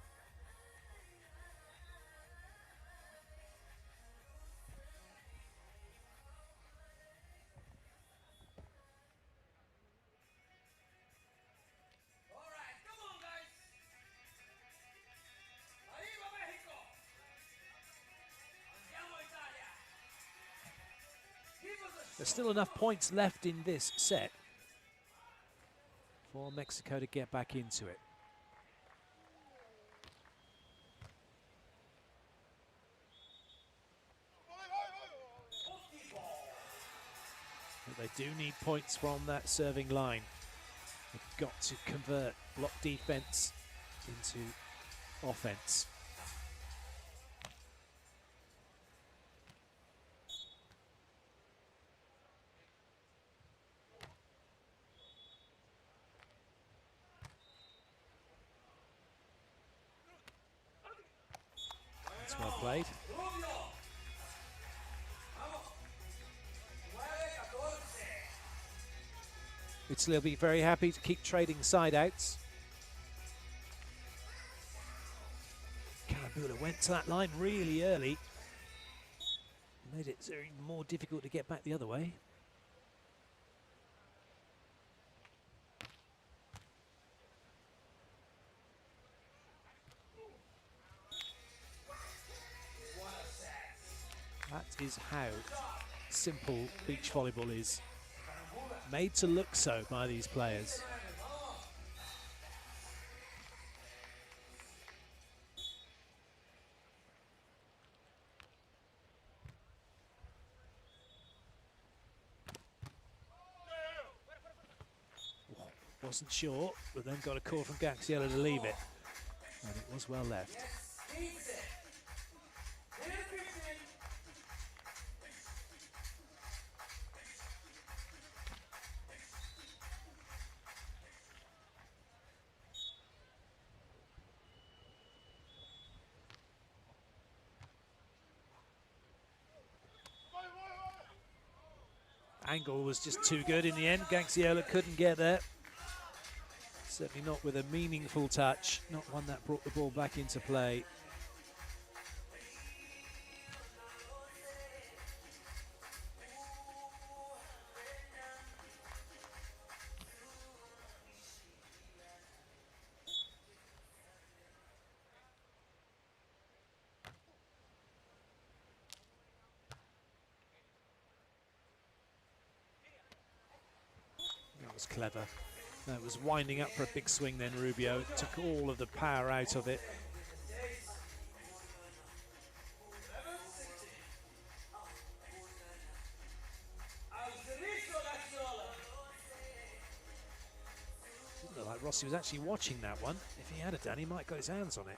[SPEAKER 1] There's still enough points left in this set for Mexico to get back into it. But they do need points from that serving line. They've got to convert block defense into offense. Well played. Italy will be very happy to keep trading side outs. Carambula went to that line really early. Made it even more difficult to get back the other way. That is how simple beach volleyball is. Made to look so by these players. Wasn't sure, but then got a call from Gaxiola to leave it. And it was well left. Angle was just too good in the end. Gaxiola couldn't get there. Certainly not with a meaningful touch, not one that brought the ball back into play. That was clever. That was winding up for a big swing then, Rubio. Took all of the power out of it. Didn't look like Rossi was actually watching that one. If he had a done, he might have got his hands on it.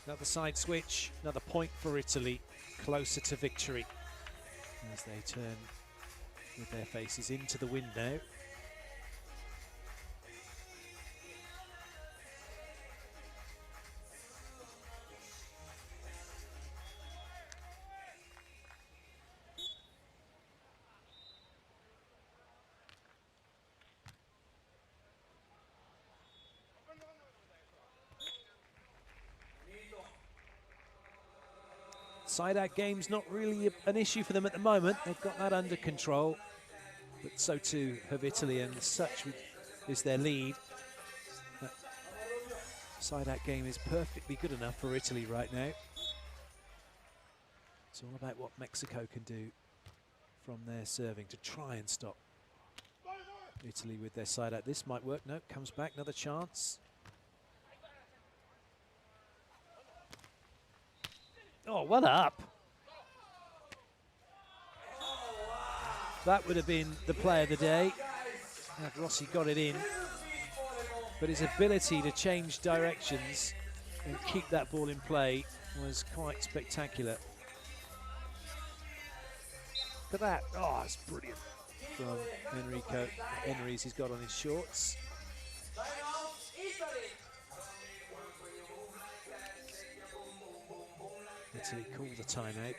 [SPEAKER 1] Another side switch, another point for Italy, closer to victory as they turn with their faces into the wind now. Side-out game's not really an issue for them at the moment. They've got that under control. But so too have Italy, and such is their lead. That side-out game is perfectly good enough for Italy right now. It's all about what Mexico can do from their serving to try and stop Italy with their side-out. This might work. No, comes back, another chance. Oh, what up? That would have been the play of the day had Rossi got it in. But his ability to change directions and keep that ball in play was quite spectacular. Look at that. Oh, it's brilliant from Enrico. Enri's he's got on his shorts. Italy called the timeout.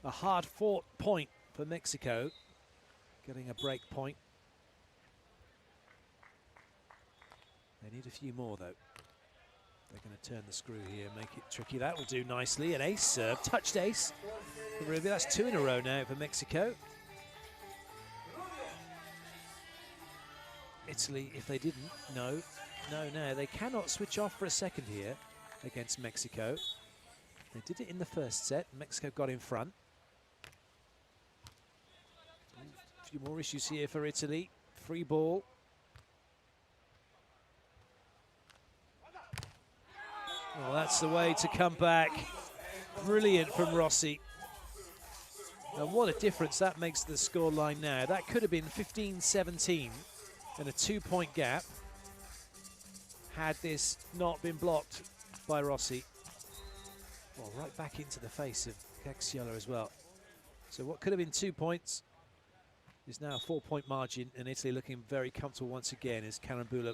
[SPEAKER 1] A hard-fought point for Mexico, getting a break point. They need a few more, though. They're going to turn the screw here, make it tricky. That will do nicely. An ace serve, touched ace for Rubio. That's 2 in a row now for Mexico. Italy, if they didn't, no, they cannot switch off for a second here against Mexico. They did it in the first set. Mexico got in front. A few more issues here for Italy. Free ball. Oh, that's the way to come back. Brilliant from Rossi. And what a difference that makes to the scoreline now. That could have been 15-17 and a 2-point gap had this not been blocked by Rossi. Well, right back into the face of Gaxiola as well. So what could have been 2 points is now a 4-point margin, and Italy looking very comfortable once again as Carambula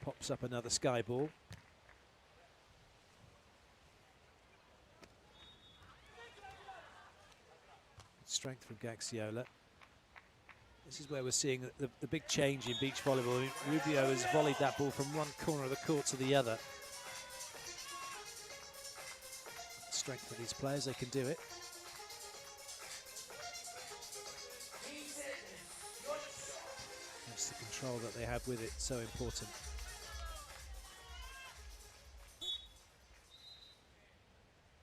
[SPEAKER 1] pops up another sky ball. strength from Gaxiola. This is where we're seeing the big change in beach volleyball. I mean, Rubio has volleyed that ball from one corner of the court to the other. Strength of these players, they can do it. That's the control that they have with it, so important.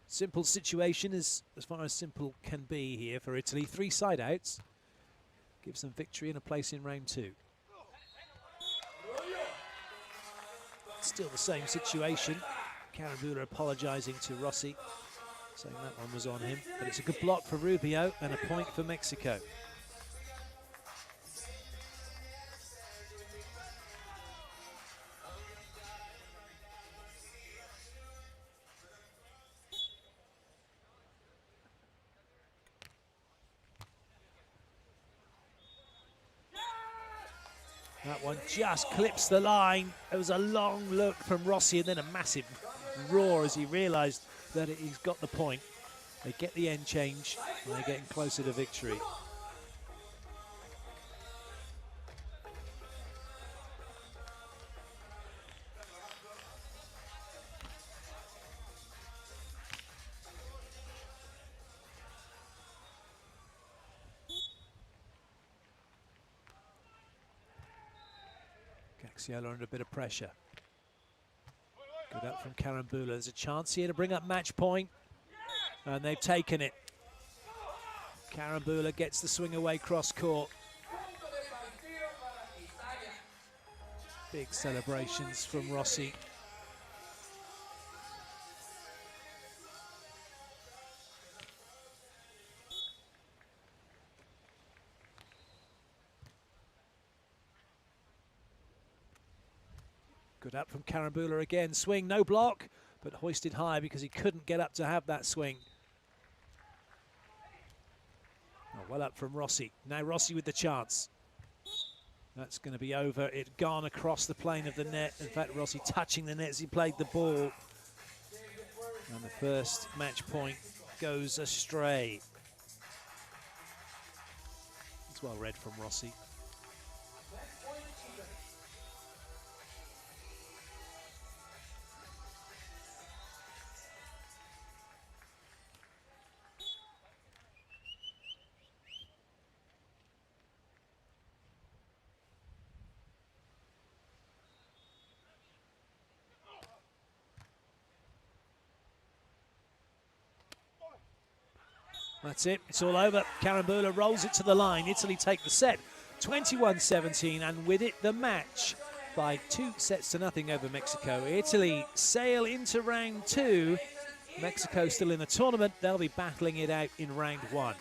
[SPEAKER 1] Simple situation as far as simple can be here for Italy. 3 side outs. Gives them victory and a place in round 2. Still the same situation. Carambula apologising to Rossi, saying that one was on him. But it's a good block for Rubio and a point for Mexico. That one just clips the line. It was a long look from Rossi and then a massive roar as he realised that he's got the point. They get the end change and they're getting closer to victory. Gaxiola under a bit of pressure. Good up from Carambula. There's a chance here to bring up match point, and they've taken it. Carambula gets the swing away cross court. Big celebrations from Rossi. Good up from Carambula again. Swing, no block, but hoisted high because he couldn't get up to have that swing. Oh, well up from Rossi. Now Rossi with the chance. That's going to be over. It gone across the plane of the net. In fact, Rossi touching the net as he played the ball. And the first match point goes astray. It's well read from Rossi. That's it, it's all over. Carambula rolls it to the line. Italy take the set, 21-17, and with it the match by 2-0 over Mexico. Italy sail into round 2. Mexico still in the tournament. They'll be battling it out in round 1.